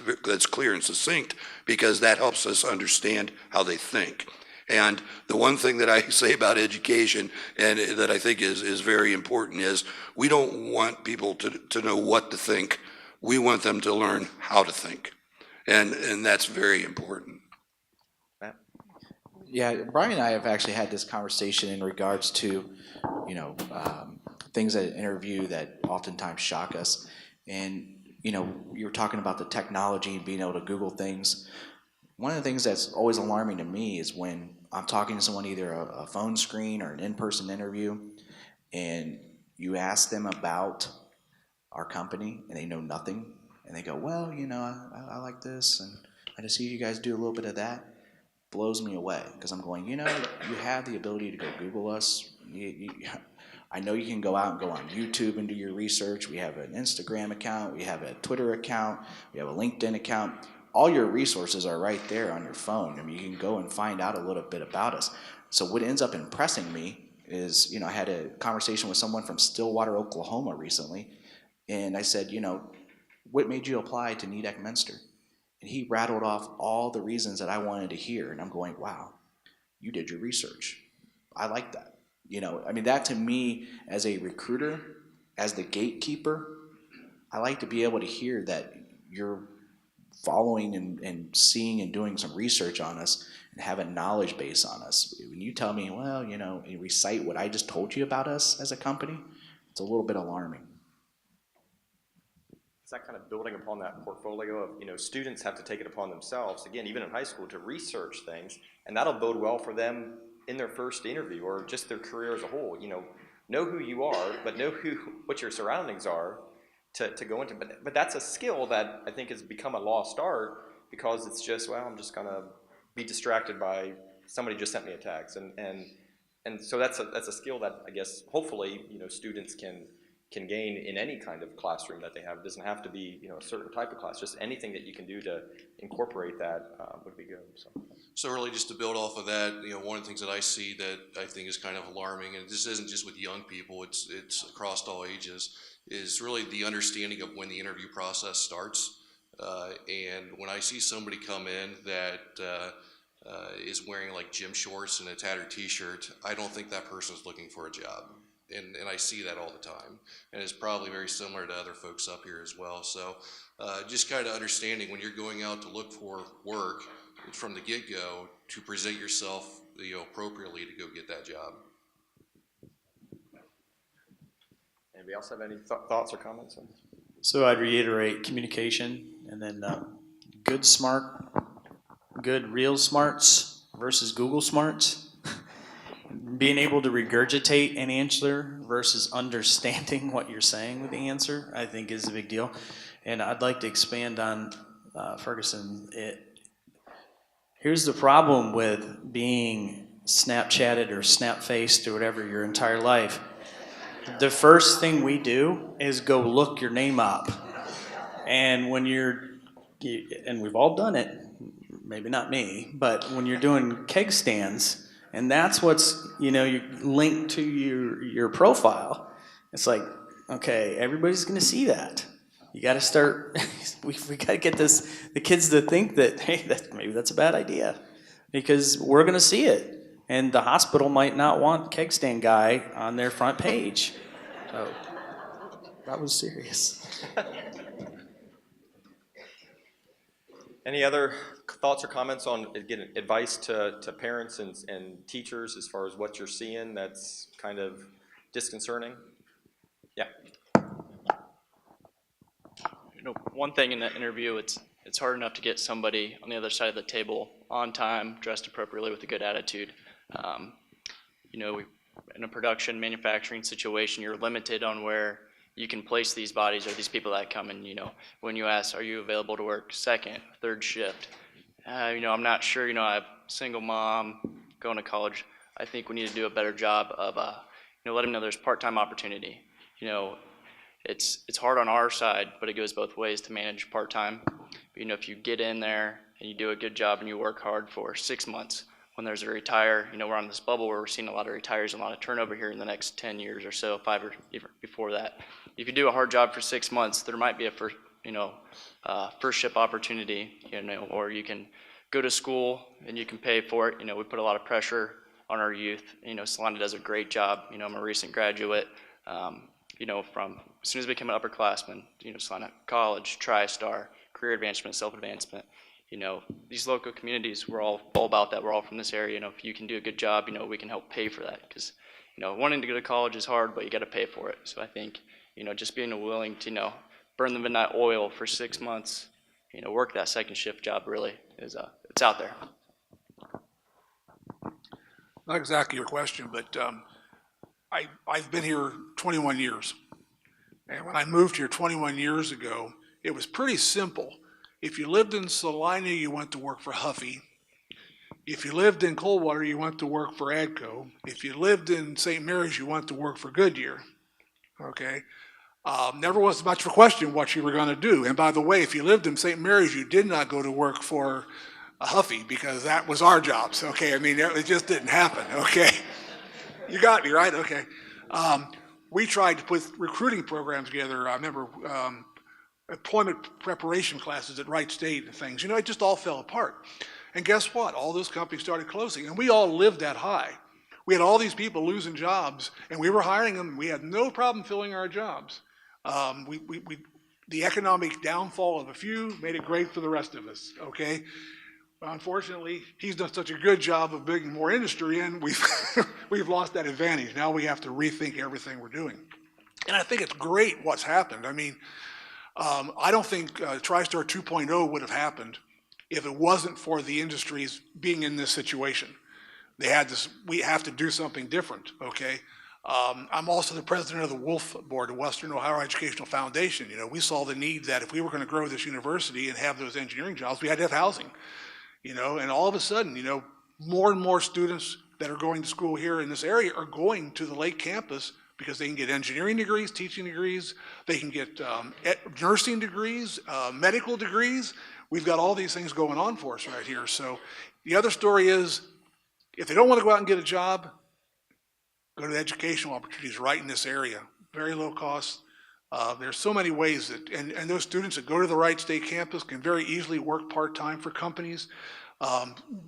clear and succinct, because that helps us understand how they think. And the one thing that I say about education, and that I think is very important, is we don't want people to know what to think. We want them to learn how to think. And that's very important.
Yeah, Brian and I have actually had this conversation in regards to, things at an interview that oftentimes shock us. And, you're talking about the technology and being able to Google things. One of the things that's always alarming to me is when I'm talking to someone, either a phone screen or an in-person interview, and you ask them about our company and they know nothing, and they go, well, I like this, and I just see you guys do a little bit of that. Blows me away, because I'm going, you have the ability to go Google us. I know you can go out and go on YouTube and do your research. We have an Instagram account, we have a Twitter account, we have a LinkedIn account. All your resources are right there on your phone. You can go and find out a little bit about us. So what ends up impressing me is, I had a conversation with someone from Stillwater, Oklahoma recently, and I said, what made you apply to Nidec Minster? And he rattled off all the reasons that I wanted to hear, and I'm going, wow, you did your research. I like that. You know, I mean, that to me, as a recruiter, as the gatekeeper, I like to be able to hear that you're following and seeing and doing some research on us and have a knowledge base on us. When you tell me, well, you know, and recite what I just told you about us as a company, it's a little bit alarming.
Is that kind of building upon that portfolio of, you know, students have to take it upon themselves, again, even in high school, to research things, and that'll bode well for them in their first interview or just their career as a whole. You know who you are, but know what your surroundings are to go into. But that's a skill that I think has become a lost art because it's just, well, I'm just gonna be distracted by somebody just sent me a text, and so that's a skill that I guess hopefully, you know, students can gain in any kind of classroom that they have. It doesn't have to be, you know, a certain type of class. Just anything that you can do to incorporate that would be good.
So really, just to build off of that, you know, one of the things that I see that I think is kind of alarming, and this isn't just with young people, it's across all ages, is really the understanding of when the interview process starts. And when I see somebody come in that is wearing like gym shorts and a tattered t-shirt, I don't think that person is looking for a job. And I see that all the time. And it's probably very similar to other folks up here as well. So just kind of understanding when you're going out to look for work from the get-go to present yourself, you know, appropriately to go get that job.
Anybody else have any thoughts or comments on this?
So I'd reiterate communication, and then good real smarts versus Google smarts. Being able to regurgitate an answer versus understanding what you're saying with the answer, I think is a big deal. And I'd like to expand on Ferguson. Here's the problem with being Snapchatted or Snap-faced or whatever your entire life. The first thing we do is go look your name up. And when and we've all done it, maybe not me, but when you're doing keg stands, and that's what's, you know, you linked to your profile, it's like, okay, everybody's gonna see that. You gotta start, we gotta get the kids to think that, hey, maybe that's a bad idea, because we're gonna see it. And the hospital might not want keg stand guy on their front page. So that was serious.
Any other thoughts or comments on, again, advice to parents and teachers as far as what you're seeing that's kind of disconcerting? Yeah.
You know, one thing in that interview, it's hard enough to get somebody on the other side of the table on time, dressed appropriately with a good attitude. You know, in a production manufacturing situation, you're limited on where you can place these bodies or these people that come in. You know, when you ask, are you available to work second, third shift? You know, I'm not sure. You know, I'm a single mom going to college. I think we need to do a better job of, you know, letting them know there's part-time opportunity. You know, it's hard on our side, but it goes both ways to manage part-time. But, you know, if you get in there and you do a good job and you work hard for 6 months, when there's a retire, you know, we're on this bubble where we're seeing a lot of retires and a lot of turnover here in the next 10 years or so, 5 or even before that. If you do a hard job for 6 months, there might be a first ship opportunity, you know, or you can go to school and you can pay for it. You know, we put a lot of pressure on our youth. You know, Solana does a great job. You know, I'm a recent graduate. You know, from as soon as I became an upperclassman, you know, Solana College, TriStar, career advancement, self-advancement. You know, these local communities, we're all about that. We're all from this area. You know, if you can do a good job, you know, we can help pay for that. Because, you know, wanting to go to college is hard, but you got to pay for it. So I think, you know, just being willing to, you know, burn the midnight oil for 6 months, you know, work that second shift job really is, it's out there.
Not exactly your question, but I've been here 21 years. And when I moved here 21 years ago, it was pretty simple. If you lived in Salina, you went to work for Huffy. If you lived in Coldwater, you went to work for ADCO. If you lived in St. Mary's, you went to work for Goodyear. Okay? Never was much of a question what you were going to do. And by the way, if you lived in St. Mary's, you did not go to work for Huffy because that was our jobs. Okay? I mean, it just didn't happen. Okay? You got me, right? Okay. We tried to put recruiting programs together. I remember employment preparation classes at Wright State and things. You know, it just all fell apart. And guess what? All those companies started closing, and we all lived that high. we had all these people losing jobs, and we were hiring them, and we had no problem filling our jobs. The economic downfall of a few made it great for the rest of us, okay? Unfortunately, he's done such a good job of bringing more industry in, we've lost that advantage. Now we have to rethink everything we're doing. And I think it's great what's happened. I mean, I don't think TriStar 2.0 would have happened if it wasn't for the industries being in this situation. We have to do something different, okay? I'm also the president of the WOLF board, the Western Ohio Educational Foundation. You know, we saw the need that if we were going to grow this university and have those engineering jobs, we had to have housing. You know, and all of a sudden, you know, more and more students that are going to school here in this area are going to the Lake campus because they can get engineering degrees, teaching degrees, they can get nursing degrees, medical degrees. We've got all these things going on for us right here. So the other story is, if they don't want to go out and get a job, go to the educational opportunities right in this area. Very low cost. There's so many ways that, and those students that go to the Wright State campus can very easily work part-time for companies,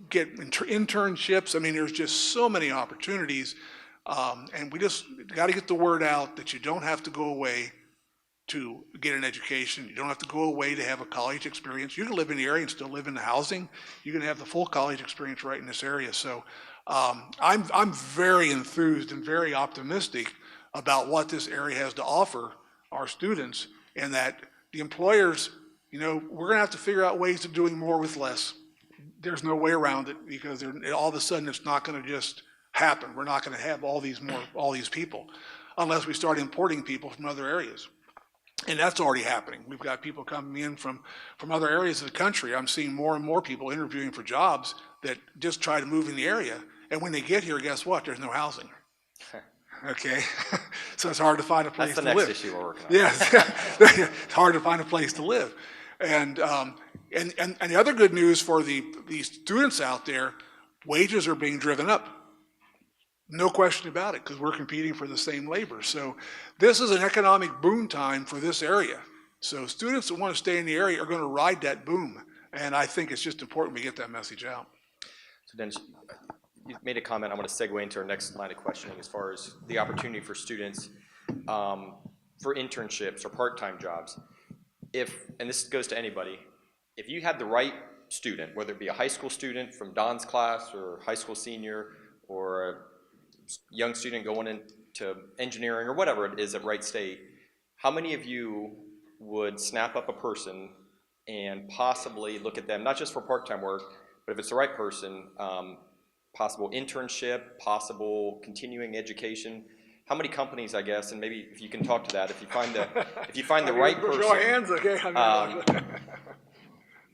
get internships. I mean, there's just so many opportunities. And we just got to get the word out that you don't have to go away to get an education. You don't have to go away to have a college experience. You can live in the area and still live in the housing. You can have the full college experience right in this area. So I'm very enthused and very optimistic about what this area has to offer our students, and that the employers, you know, we're going to have to figure out ways of doing more with less. There's no way around it, because all of a sudden it's not going to just happen. We're not going to have all these people unless we start importing people from other areas. And that's already happening. We've got people coming in from other areas of the country. I'm seeing more and more people interviewing for jobs that just try to move in the area. And when they get here, guess what? There's no housing. Okay, so it's hard to find a place to live.
That's the next issue we're working on.
Yes, it's hard to find a place to live. And the other good news for the students out there, wages are being driven up. No question about it, because we're competing for the same labor. So this is an economic boom time for this area. So students that want to stay in the area are going to ride that boom. And I think it's just important we get that message out.
So Dennis, you made a comment. I want to segue into our next line of questioning as far as the opportunity for students for internships or part-time jobs. And this goes to anybody, if you had the right student, whether it be a high school student from Don's class or high school senior, or a young student going into engineering or whatever it is at Wright State, how many of you would snap up a person and possibly look at them, not just for part-time work, but if it's the right person, possible internship, possible continuing education? How many companies, I guess, and maybe if you can talk to that, if you find the right person.
Show hands, okay?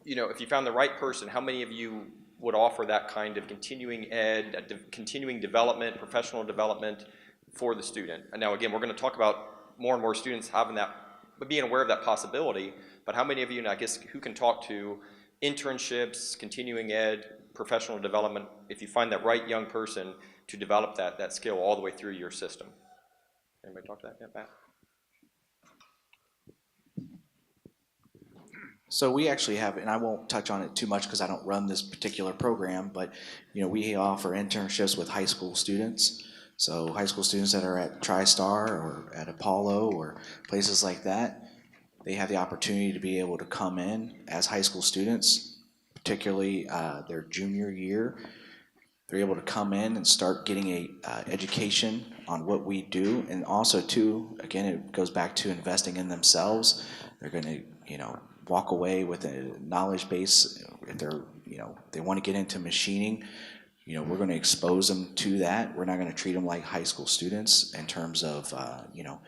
You know, if you found the right person, how many of you would offer that kind of continuing ed, continuing development, professional development for the student? And now, again, we're going to talk about more and more students having that, but being aware of that possibility. But how many of you, and I guess, who can talk to internships, continuing ed, professional development, if you find that right young person to develop that skill all the way through your system? Anybody talk to that yet, Matt?
So we actually have, and I won't touch on it too much because I don't run this particular program, but you know, we offer internships with high school students. So high school students that are at TriStar or at Apollo or places like that, they have the opportunity to be able to come in as high school students, particularly their junior year. They're able to come in and start getting a education on what we do, and also too, again, it goes back to investing in themselves. They're going to, you know, walk away with a knowledge base. If they're, you know, they want to get into machining, you know, we're going to expose them to that. We're not going to treat them like high school students in terms of, you know,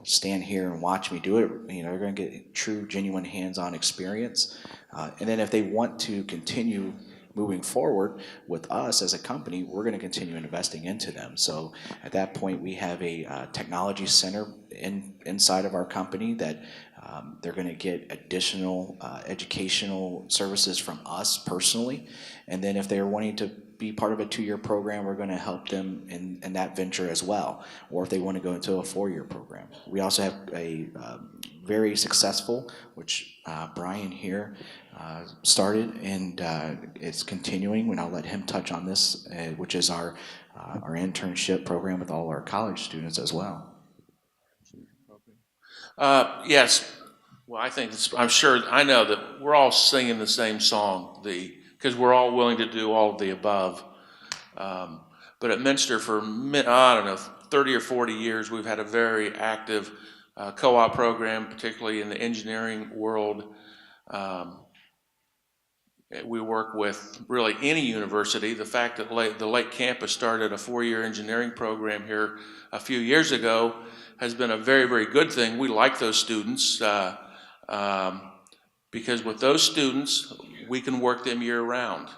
stand here and watch me do it. You know, they're going to get true, genuine, hands-on experience. And then if they want to continue moving forward with us as a company, we're going to continue investing into them. So at that point, we have a technology center inside of our company that they're going to get additional educational services from us personally. And then if they're wanting to be part of a 2-year program, we're going to help them in that venture as well. Or if they want to go into a 4-year program. We also have a very successful, which Brian here started, and it's continuing, and I'll let him touch on this, which is our our internship program with all our college students as well.
Yes. Well, I think I know that we're all singing the same song, because we're all willing to do all of the above. But at Minster for, I don't know, 30 or 40 years, we've had a very active co-op program, particularly in the engineering world. We work with really any university. The fact that the Lake Campus started a 4-year engineering program here a few years ago has been a very, very good thing. We like those students because with those students, we can work them year-round.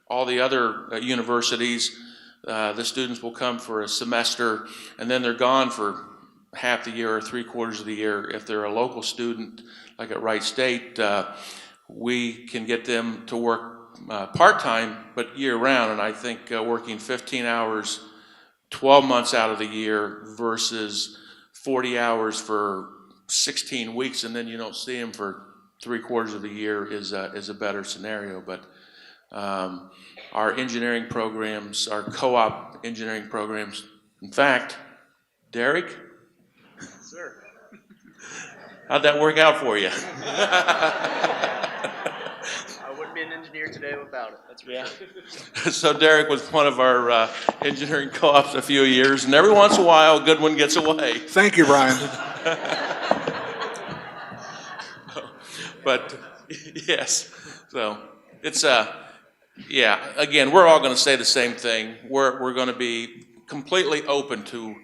All the other universities, the students will come for a semester, and then they're gone for half the year or 3/4 of the year. If they're a local student, like at Wright State, we can get them to work part-time, but year-round, and I think working 15 hours 12 months out of the year versus 40 hours for 16 weeks, and then you don't see them for 3/4 of the year is a better scenario. But our engineering programs, our co-op engineering programs, in fact, Derek?
Sir.
How'd that work out for you?
I wouldn't be an engineer today without it, that's for sure.
So Derek was one of our engineering co-ops a few years, and every once in a while, a good one gets away.
Thank you, Brian.
But yes, so it's yeah. Again, we're all going to say the same thing. We're going to be completely open to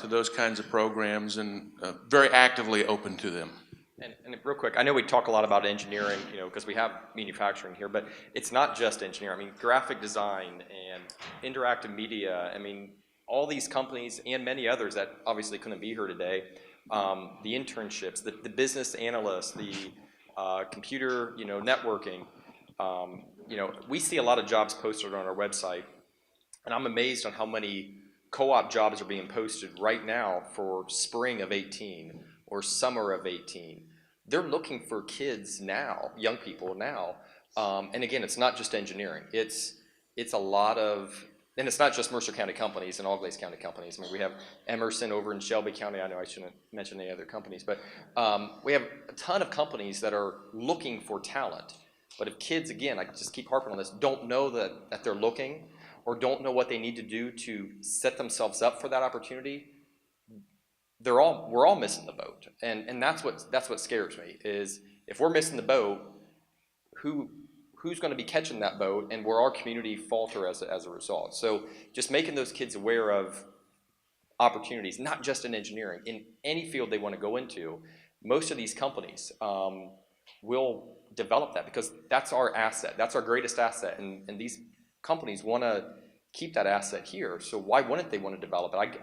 those kinds of programs and very actively open to them.
And real quick, I know we talk a lot about engineering, because we have manufacturing here, but it's not just engineering. I mean, graphic design and interactive media, all these companies and many others that obviously couldn't be here today, the internships, the business analysts, the computer, networking, we see a lot of jobs posted on our website, and I'm amazed on how many co-op jobs are being posted right now for spring of 18 or summer of 18. They're looking for kids now, young people now, and again, it's not just engineering. It's a lot of, and it's not just Mercer County companies and Auglaize County companies. We have Emerson over in Shelby County. I know I shouldn't mention any other companies, but we have a ton of companies that are looking for talent. But if kids, again, I just keep harping on this, don't know that they're looking or don't know what they need to do to set themselves up for that opportunity, we're all missing the boat. And that's what scares me, is if we're missing the boat, who's going to be catching that boat, and will our community falter as a result? So just making those kids aware of opportunities, not just in engineering, in any field they want to go into. Most of these companies will develop that because that's our asset. That's our greatest asset, and these companies want to keep that asset here. So why wouldn't they want to develop it?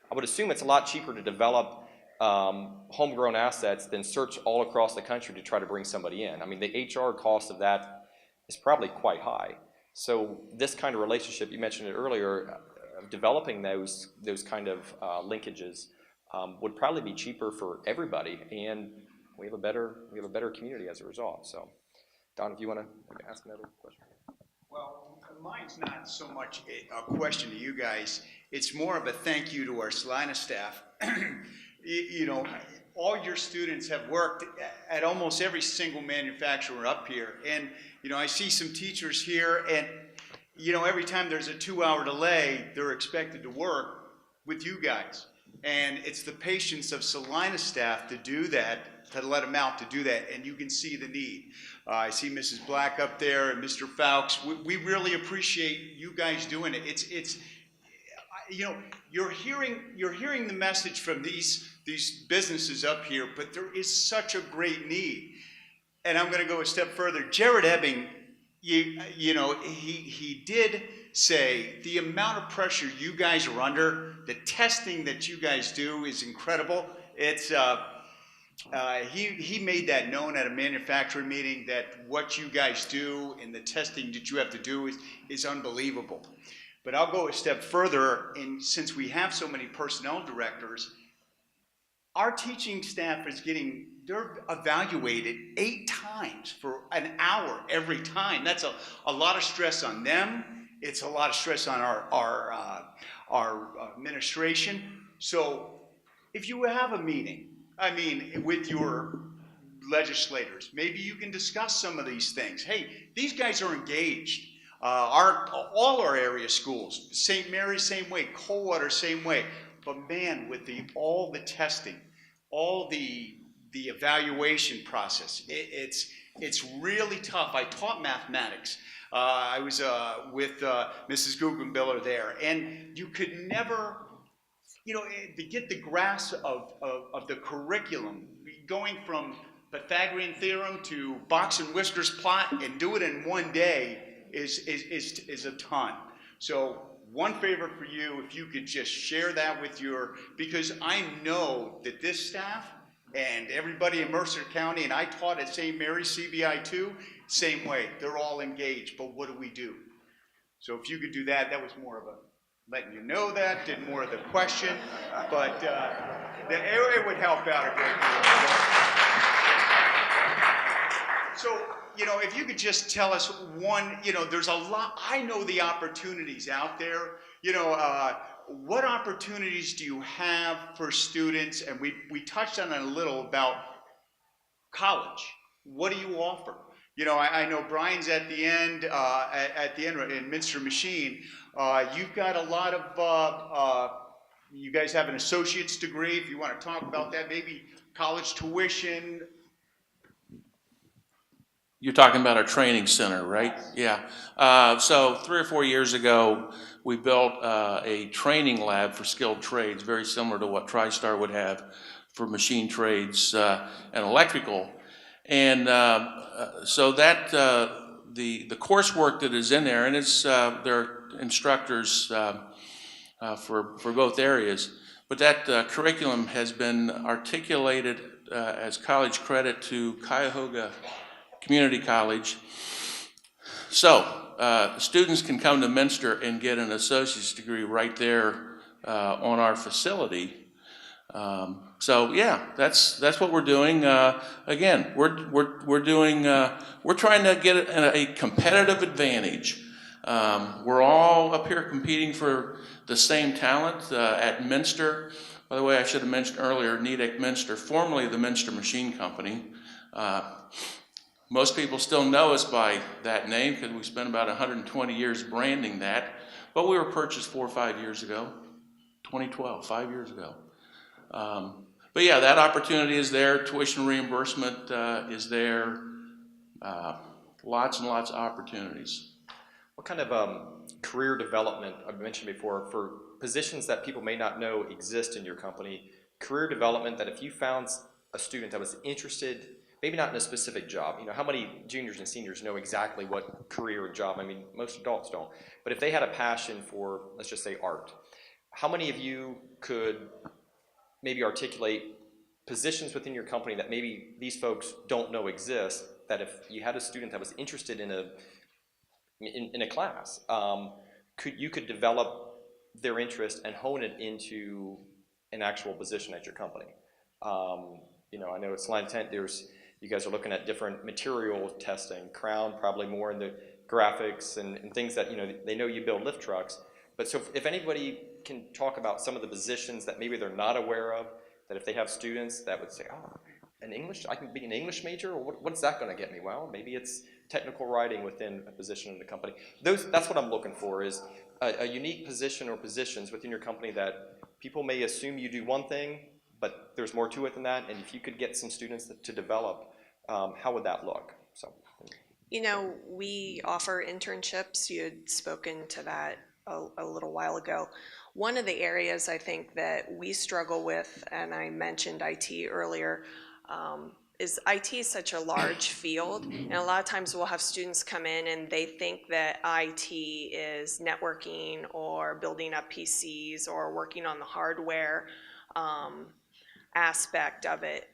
I would assume it's a lot cheaper to develop homegrown assets than search all across the country to try to bring somebody in. The HR cost of that is probably quite high. So this kind of relationship, you mentioned it earlier, developing those kind of linkages would probably be cheaper for everybody, and we have a better community as a result. So, Don, if you want to ask another question.
Well, mine's not so much a question to you guys. It's more of a thank you to our Salina staff. All your students have worked at almost every single manufacturer up here. And, I see some teachers here, and, every time there's a 2-hour delay, they're expected to work with you guys. And it's the patience of Salina staff to do that, to let them out to do that, and you can see the need. I see Mrs. Black up there and Mr. Fowkes. We really appreciate you guys doing it. It's you're hearing the message from these businesses up here, but there is such a great need. And I'm going to go a step further. Jared Ebbing, he did say the amount of pressure you guys are under, the testing that you guys do is incredible. It's he made that known at a manufacturing meeting, that what you guys do and the testing that you have to do is unbelievable. But I'll go a step further, and since we have so many personnel directors, our teaching staff they're evaluated 8 times for an hour every time. That's a lot of stress on them It's a lot of stress on our administration. So if you have a meeting, I mean, with your legislators, maybe you can discuss some of these things. Hey, these guys are engaged. All our area schools, St. Mary's same way, Coldwater same way. But man, with all the testing, all the evaluation process, it's really tough. I taught mathematics. I was with Mrs. Guggenbiller there, and you could never, to get the grasp of the curriculum, going from Pythagorean theorem to box and whiskers plot and do it in one day is a ton. So one favor for you, if you could just share that with because I know that this staff and everybody in Mercer County, and I taught at St. Mary's CBI too, same way, they're all engaged, but what do we do? So if you could do that, that was more of a letting you know that, did more of the question, but it would help out a great deal. So, if you could just tell us there's a lot, I know the opportunities out there, what opportunities do you have for students? And we touched on it a little about college. What do you offer? I know Brian's at the end in Minster Machine. You've got a lot of, you guys have an associate's degree. If you want to talk about that, maybe college tuition.
You're talking about our training center, right? Yeah. So 3 or 4 years ago, we built a training lab for skilled trades, very similar to what TriStar would have for machine trades and electrical. And so that the coursework that is in there, and it's there are instructors for both areas, but that curriculum has been articulated as college credit to Cuyahoga Community College. So students can come to Minster and get an associate's degree right there on our facility. So yeah, that's what we're doing. Again, we're trying to get a competitive advantage. We're all up here competing for the same talent at Minster. By the way, I should have mentioned earlier, Nidec Minster, formerly the Minster Machine Company. Most people still know us by that name because we spent about 120 years branding that, but we were purchased 4 or 5 years ago, 2012, 5 years ago. But yeah, that opportunity is there. Tuition reimbursement is there. Lots and lots of opportunities.
What kind of career development, I've mentioned before, for positions that people may not know exist in your company, career development that if you found a student that was interested, maybe not in a specific job, how many juniors and seniors know exactly what career and job? I mean, most adults don't. But if they had a passion for, let's just say, art, how many of you could maybe articulate positions within your company that maybe these folks don't know exist, that if you had a student that was interested in a class, you could develop their interest and hone it into an actual position at your company? I know at Salina Tent, you guys are looking at different material testing. Crown probably more in the graphics and things that, they know you build lift trucks. But so if anybody can talk about some of the positions that maybe they're not aware of, that if they have students that would say, oh, I can be an English major, or what's that going to get me? Well, maybe it's technical writing within a position in the company. That's what I'm looking for, is a unique position or positions within your company that people may assume you do one thing, but there's more to it than that. And if you could get some students to develop, how would that look? So,
we offer internships. You had spoken to that a little while ago. One of the areas I think that we struggle with, and I mentioned IT earlier, is IT is such a large field, and a lot of times we'll have students come in and they think that IT is networking or building up PCs or working on the hardware aspect of it.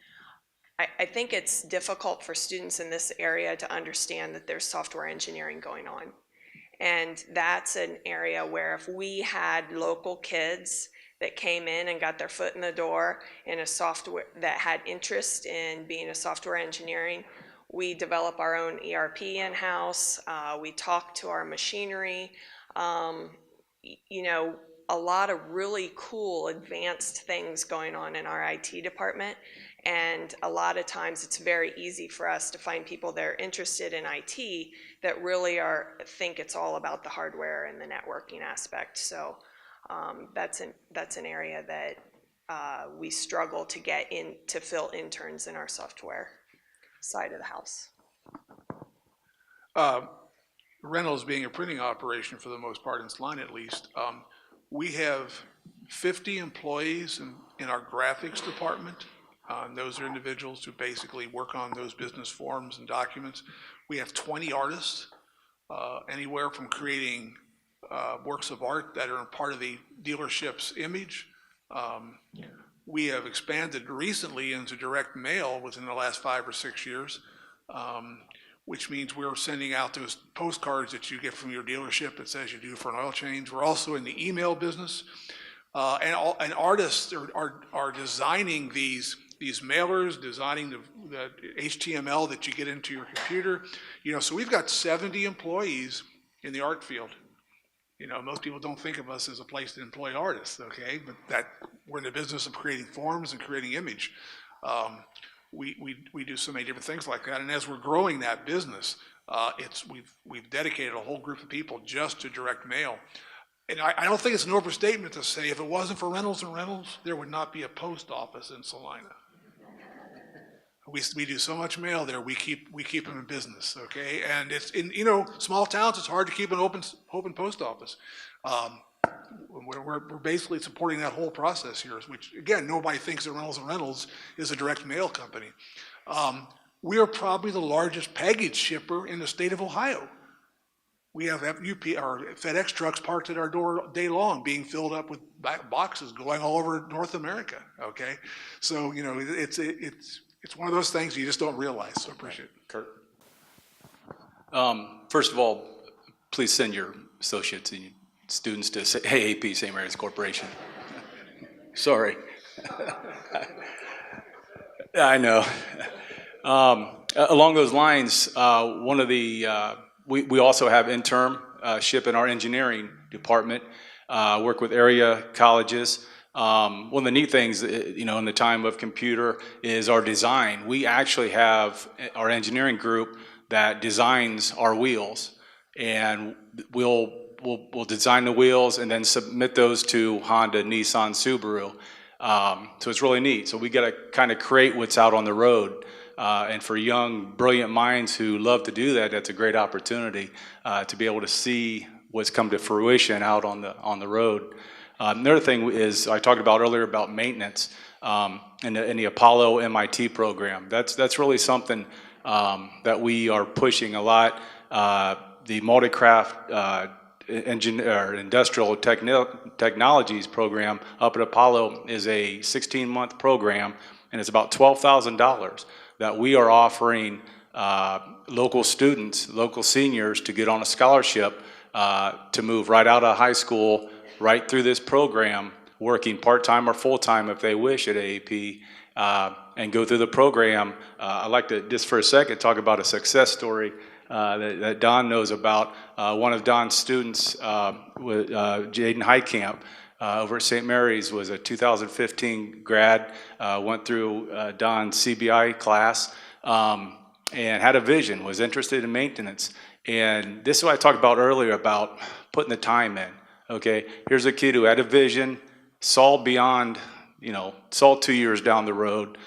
I think it's difficult for students in this area to understand that there's software engineering going on. And that's an area where if we had local kids that came in and got their foot in the door in a software that had interest in being a software engineering, we develop our own ERP in-house, we talk to our machinery, you know, a lot of really cool advanced things going on in our IT department. And a lot of times it's very easy for us to find people that are interested in IT that really think it's all about the hardware and the networking aspect. So that's an area that we struggle to get in to fill interns in our software side of the house.
Reynolds being a printing operation for the most part, in Salina at least, we have 50 employees in our graphics department. Those are individuals who basically work on those business forms and documents. We have 20 artists, anywhere from creating works of art that are part of the dealership's image. We have expanded recently into direct mail within the last 5 or 6 years, which means we're sending out those postcards that you get from your dealership that says you do for an oil change. We're also in the email business. And artists are designing these mailers, designing the HTML that you get into your computer. You know, so we've got 70 employees in the art field. You know, most people don't think of us as a place to employ artists, okay? But that we're in the business of creating forms and creating image. We do so many different things like that, and as we're growing that business, we've dedicated a whole group of people just to direct mail. And I don't think it's an overstatement to say if it wasn't for Reynolds and Reynolds, there would not be a post office in Salina. We do so much mail there. We keep them in business, okay? And it's in small towns. It's hard to keep an open post office. We're basically supporting that whole process here, which again nobody thinks that Reynolds and Reynolds is a direct mail company. We are probably the largest package shipper in the state of Ohio. We have FedEx trucks parked at our door day long, being filled up with boxes going all over North America. Okay, so it's one of those things you just don't realize. So appreciate it.
Kurt. First of all, please send your associates and students to AAP St. Mary's Corporation. Sorry. I know. Along those lines, one of the we also have internship in our engineering department. Work with area colleges. One of the neat things, in the time of computer, is our design. We actually have our engineering group that designs our wheels, and we'll design the wheels and then submit those to Honda, Nissan, Subaru. So it's really neat. So we got to kind of create what's out on the road. And for young, brilliant minds who love to do that, that's a great opportunity to be able to see what's come to fruition out on the road. Another thing is I talked about earlier about maintenance in the Apollo MIT program. That's really something that we are pushing a lot. The Multicraft Industrial Technologies program up at Apollo is a 16-month program, and it's about $12,000 that we are offering local students, local seniors, to get on a scholarship to move right out of high school, right through this program, working part-time or full-time if they wish at AAP, and go through the program. I'd like to, just for a second, talk about a success story that Don knows about. One of Don's students, Jaden Heitkamp, over at St. Mary's, was a 2015 grad, went through Don's CBI class, and had a vision, was interested in maintenance. And this is what I talked about earlier about putting the time in. Okay, here's a kid who had a vision, saw beyond, saw 2 years down the road,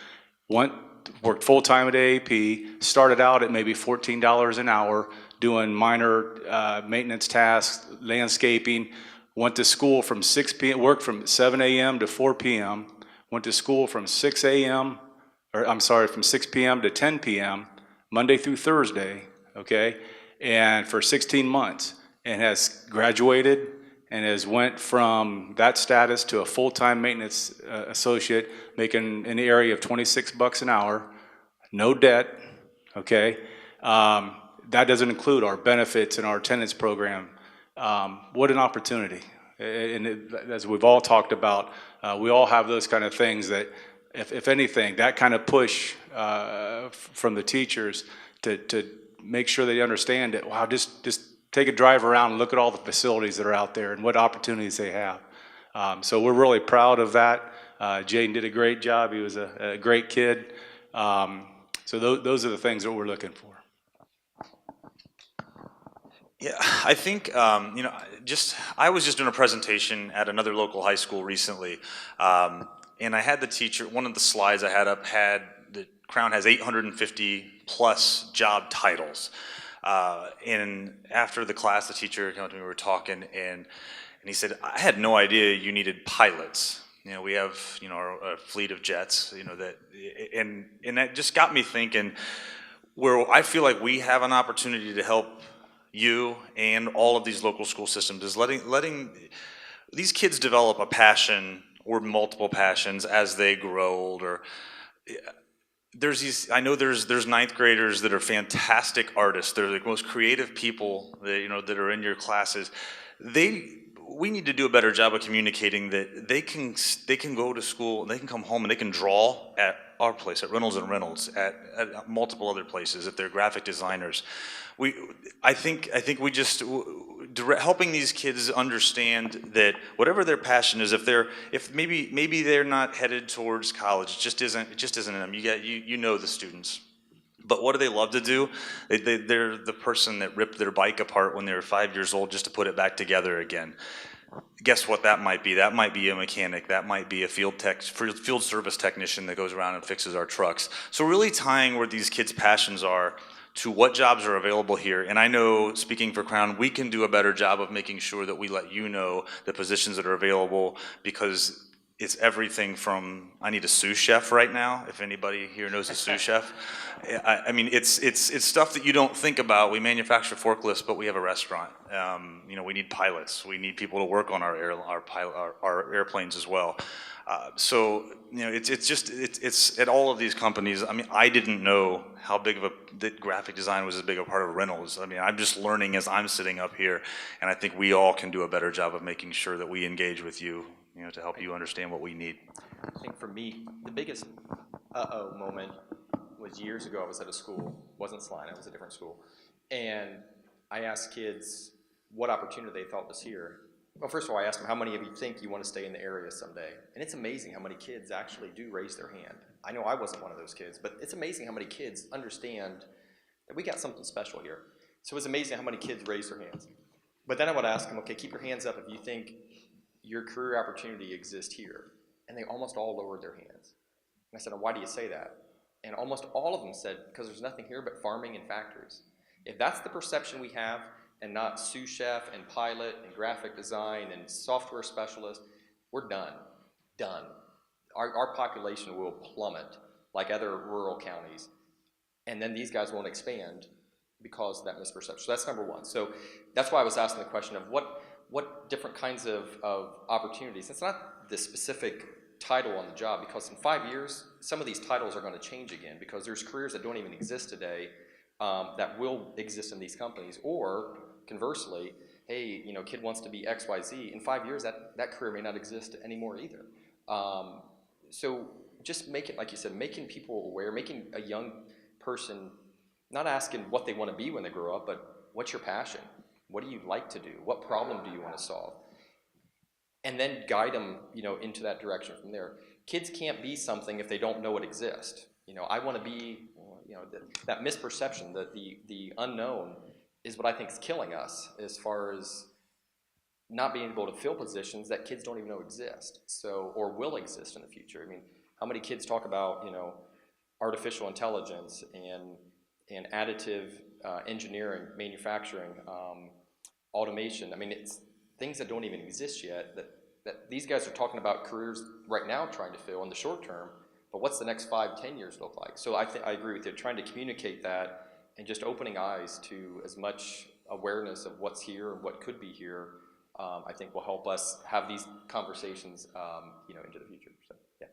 worked full-time at AAP, started out at maybe $14 an hour, doing minor maintenance tasks, landscaping, went to school from 6 p.m., worked from 7 a.m. to 4 p.m., went to school from 6 p.m. to 10 p.m., Monday through Thursday, okay, and for 16 months, and has graduated and has went from that status to a full-time maintenance associate, making in the area of $26 an hour, no debt, okay. That doesn't include our benefits and our attendance program. What an opportunity. And as we've all talked about, we all have those kind of things that, if anything, that kind of push from the teachers to make sure they understand that, wow, just take a drive around and look at all the facilities that are out there and what opportunities they have. So we're really proud of that. Jaden did a great job. He was a great kid. So those are the things that we're looking for.
Yeah, I think, you know, I was just doing a presentation at another local high school recently, and I had the teacher, one of the slides I had up had, the Crown has 850 plus job titles. And after the class, the teacher came up to me, we were talking, and he said, I had no idea you needed pilots. You know, we have, you know, a fleet of jets, you know, and that just got me thinking, where I feel like we have an opportunity to help you and all of these local school systems is letting these kids develop a passion or multiple passions as they grow older. I know there's ninth graders that are fantastic artists. They're the most creative people that, you know, that are in your classes. We need to do a better job of communicating that they can go to school, they can come home and they can draw at our place, at Reynolds and Reynolds, at multiple other places, if they're graphic designers. I think we just helping these kids understand that whatever their passion is, if maybe they're not headed towards college, it just isn't in them. You know the students. But what do they love to do? They're the person that ripped their bike apart when they were 5 years old just to put it back together again. Guess what that might be? That might be a mechanic. That might be a field service technician that goes around and fixes our trucks. So really tying where these kids' passions are to what jobs are available here. And I know, speaking for Crown, we can do a better job of making sure that we let you know the positions that are available, because it's everything from, I need a sous chef right now, if anybody here knows a sous chef. I mean, it's stuff that you don't think about. We manufacture forklifts, but we have a restaurant. You know, we need pilots. We need people to work on our airplanes as well. So, you know, it's at all of these companies. I mean, I didn't know how big of that graphic design was as big a part of Reynolds. I mean, I'm just learning as I'm sitting up here, and I think we all can do a better job of making sure that we engage with you, you know, to help you understand what we need.
I think for me, the biggest uh-oh moment was years ago. I was at a school, wasn't Salina, it was a different school, and I asked kids what opportunity they thought was here. Well, first of all, I asked them, how many of you think you want to stay in the area someday? And it's amazing how many kids actually do raise their hand. I know I wasn't one of those kids, but it's amazing how many kids understand that we got something special here. So it was amazing how many kids raised their hands. But then I would ask them, okay, keep your hands up if you think your career opportunity exists here. And they almost all lowered their hands. And I said, why do you say that? And almost all of them said, because there's nothing here but farming and factories. If that's the perception we have, and not sous chef and pilot and graphic design and software specialist, we're done. Done. Our population will plummet like other rural counties. And then these guys won't expand because of that misperception. So that's number one. So that's why I was asking the question of what different kinds of opportunities. It's not the specific title on the job, because in 5 years, some of these titles are going to change again, because there's careers that don't even exist today that will exist in these companies. Or conversely, hey, you know, kid wants to be XYZ. In 5 years, that career may not exist anymore either. So just make it, like you said, making people aware, making a young person not asking what they want to be when they grow up, but what's your passion? What do you like to do? What problem do you want to solve? And then guide them, you know, into that direction from there. Kids can't be something if they don't know it exists. You know, I want to be, you know, that misperception, that the unknown is what I think is killing us as far as not being able to fill positions that kids don't even know exist, so, or will exist in the future. I mean, how many kids talk about, you know, artificial intelligence and additive engineering, manufacturing, automation? I mean, it's things that don't even exist yet that these guys are talking about careers right now trying to fill in the short term, but what's the next 5-10 years look like? So I agree with you, trying to communicate that and just opening eyes to as much awareness of what's here and what could be here, I think will help us have these conversations, you know, into the future. So, yeah.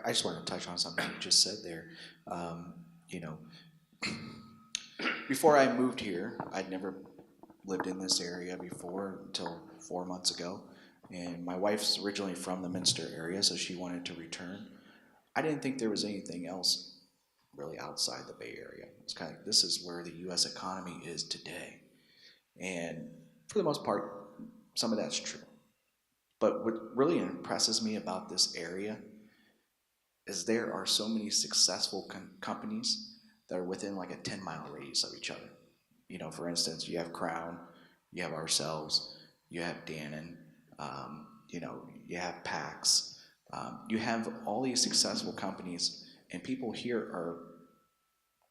I just want to touch on something you just said there. You know, before I moved here, I'd never lived in this area before until 4 months ago. And my wife's originally from the Minster area, so she wanted to return. I didn't think there was anything else really outside the Bay Area. It's kind of like, this is where the U.S. economy is today. And for the most part, some of that's true. But what really impresses me about this area is there are so many successful companies that are within like a 10-mile radius of each other. You know, for instance, you have Crown, you have ourselves, you have Dannon, you know, you have PAX. You have all these successful companies, and people here are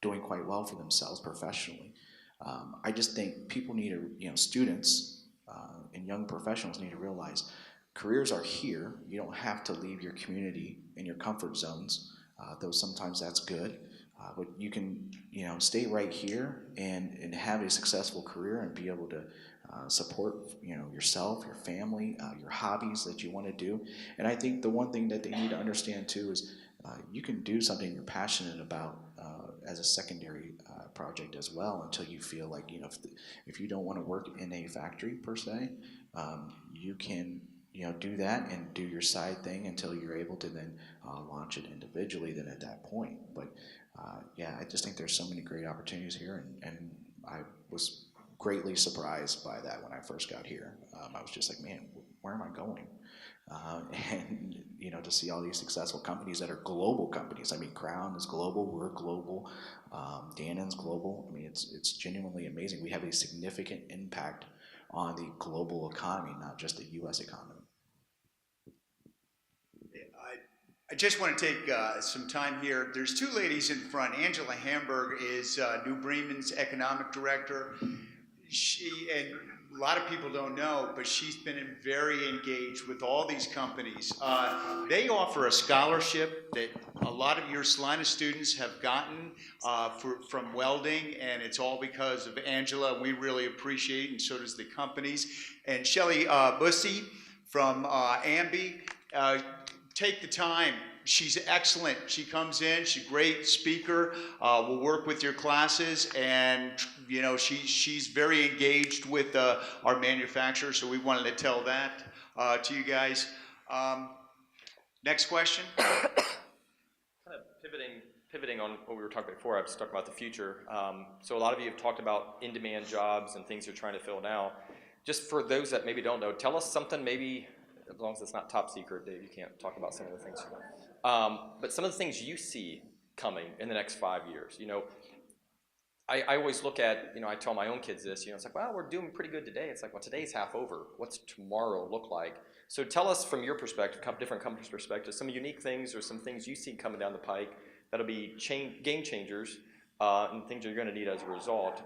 doing quite well for themselves professionally. I just think people need to, you know, students and young professionals need to realize careers are here. You don't have to leave your community and your comfort zones, though sometimes that's good. But you can, you know, stay right here and have a successful career and be able to support, you know, yourself, your family, your hobbies that you want to do. And I think the one thing that they need to understand too is you can do something you're passionate about as a secondary project as well until you feel like, you know, if you don't want to work in a factory per se, you can, you know, do that and do your side thing until you're able to then launch it individually then at that point. But yeah, I just think there's so many great opportunities here, and I was greatly surprised by that when I first got here. I was just like, man, where am I going? And, you know, to see all these successful companies that are global companies. I mean, Crown is global, we're global, Dannon's global. I mean, it's genuinely amazing. We have a significant impact on the global economy, not just the U.S. economy.
I just want to take some time here. There's two ladies in front. Angela Hamburg is New Bremen's economic director. She, and a lot of people don't know, but she's been very engaged with all these companies. They offer a scholarship that a lot of your Salina students have gotten from welding, and it's all because of Angela. We really appreciate, and so does the companies. And Shelley Bussey from Amby. Take the time. She's excellent. She comes in. She's a great speaker. Will work with your classes, and you know she's very engaged with our manufacturer. So we wanted to tell that to you guys. Next question.
Kind of pivoting on what we were talking about before. I was talking about the future. So a lot of you have talked about in-demand jobs and things you're trying to fill now. Just for those that maybe don't know, tell us something maybe. As long as it's not top secret, Dave, you can't talk about some of the things. But some of the things you see coming in the next 5 years. You know, I always look at, you know, I tell my own kids this, you know, it's like, well, we're doing pretty good today. It's like, well, today's half over. What's tomorrow look like? So tell us from your perspective, different companies' perspective, some unique things or some things you see coming down the pike that'll be game changers and things you're going to need as a result.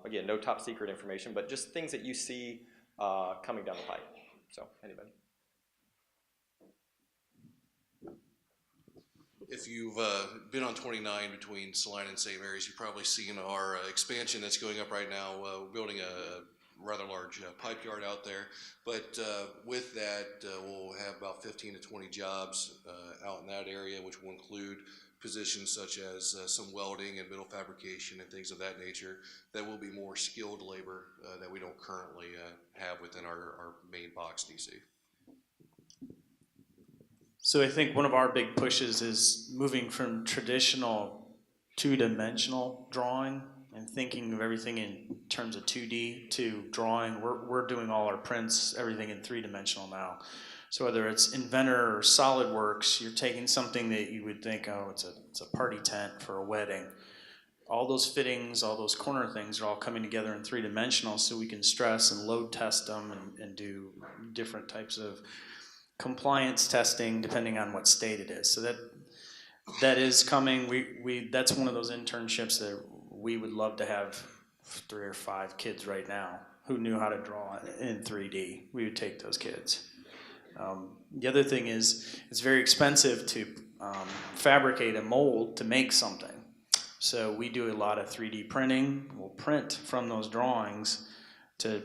Again, no top secret information, but just things that you see coming down the pike. So, anybody?
If you've been on 29 between Salina and St. Mary's, you've probably seen our expansion that's going up right now. We're building a rather large pipe yard out there. But with that, we'll have about 15 to 20 jobs out in that area, which will include positions such as some welding and metal fabrication and things of that nature that will be more skilled labor that we don't currently have within our main box DC.
So I think one of our big pushes is moving from traditional two-dimensional drawing and thinking of everything in terms of 2D to drawing. We're doing all our prints, everything in three-dimensional now. So whether it's Inventor or SolidWorks, you're taking something that you would think, oh, it's a party tent for a wedding. All those fittings, all those corner things are all coming together in three-dimensional so we can stress and load test them and do different types of compliance testing depending on what state it is. So that is coming. That's one of those internships that we would love to have 3 or 5 kids right now who knew how to draw in 3D. We would take those kids. The other thing is it's very expensive to fabricate a mold to make something. So we do a lot of 3D printing. We'll print from those drawings to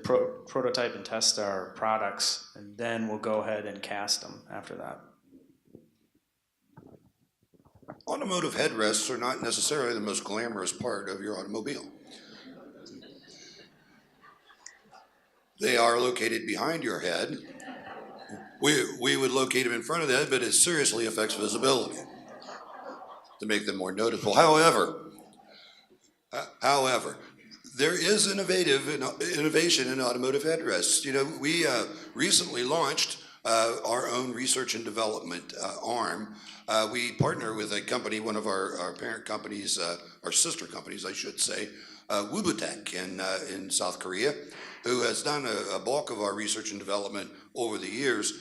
prototype and test our products, and then we'll go ahead and cast them after that.
Automotive headrests are not necessarily the most glamorous part of your automobile. They are located behind your head. We would locate them in front of the head, but it seriously affects visibility to make them more noticeable. However, There is innovation in automotive headrests. You know, we recently launched our own research and development arm. We partner with a company, one of our parent companies, our sister companies, I should say, Wubotech in South Korea, who has done a bulk of our research and development over the years.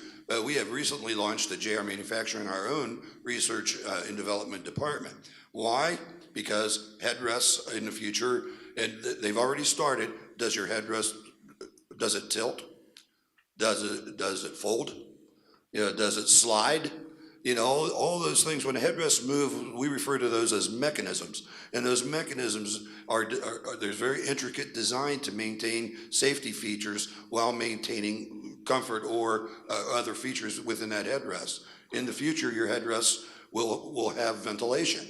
We have recently launched at JR Manufacturing our own research and development department. Why? Because headrests in the future, and they've already started. Does your headrest, does it tilt? Does it fold? You know, does it slide? You know, all those things. When headrests move, we refer to those as mechanisms. And those mechanisms there's very intricate design to maintain safety features while maintaining comfort or other features within that headrest. In the future, your headrests will have ventilation.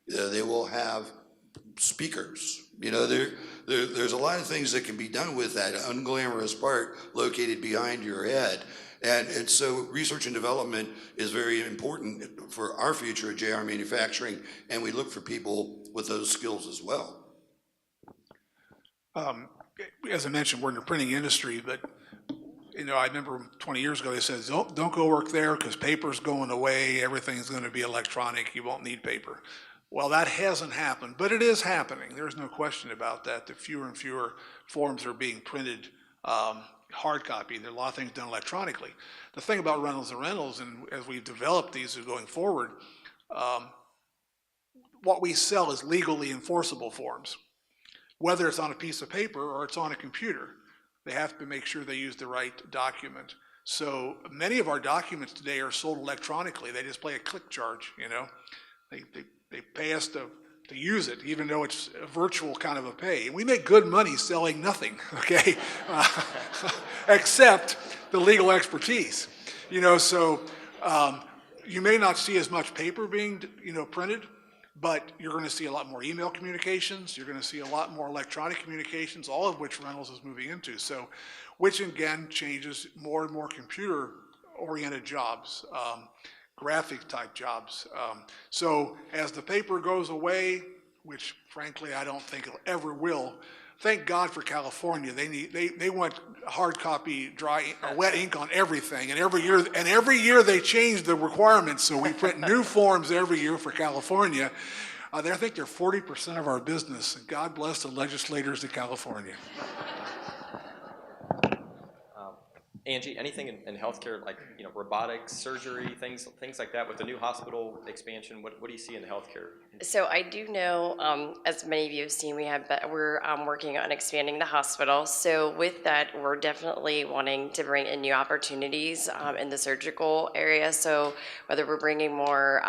They will have speakers. You know, there's a lot of things that can be done with that unglamorous part located behind your head. And so research and development is very important for our future at JR Manufacturing, and we look for people with those skills as well.
As I mentioned, we're in the printing industry, but you know, I remember 20 years ago they said, don't go work there because paper's going away, everything's going to be electronic, you won't need paper. Well, that hasn't happened, but it is happening. There's no question about that. The fewer and fewer forms are being printed hard copy. There are a lot of things done electronically. The thing about Reynolds and Reynolds, and as we've developed these going forward, what we sell is legally enforceable forms, whether it's on a piece of paper or it's on a computer. They have to make sure they use the right document. So many of our documents today are sold electronically. They just pay a click charge, you know. They pay us to use it, even though it's a virtual kind of a pay. And we make good money selling nothing, okay? Except the legal expertise. You know, so you may not see as much paper being, you know, printed, but you're going to see a lot more email communications. You're going to see a lot more electronic communications, all of which Reynolds is moving into. So, which again changes more and more computer-oriented jobs. Graphic type jobs. So as the paper goes away, which frankly I don't think it ever will, thank God for California. They want hard copy, dry, wet ink on everything, and every year they change the requirements. So we print new forms every year for California. I think they're 40% of our business, and God bless the legislators of California.
Angie, anything in healthcare, like, you know, robotics, surgery, things like that with the new hospital expansion? What do you see in the healthcare?
So I do know, as many of you have seen, we're working on expanding the hospital. So with that, we're definitely wanting to bring in new opportunities in the surgical area. So whether we're bringing more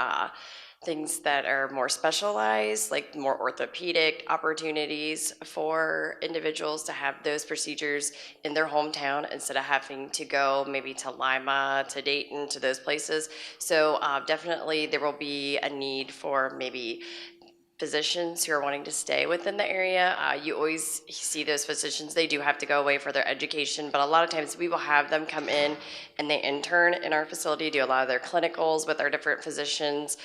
things that are more specialized, like more orthopedic opportunities for individuals to have those procedures in their hometown instead of having to go maybe to Lima, to Dayton, to those places. So definitely there will be a need for maybe physicians who are wanting to stay within the area. You always see those physicians, they do have to go away for their education, but a lot of times we will have them come in and they intern in our facility, do a lot of their clinicals with our different physicians.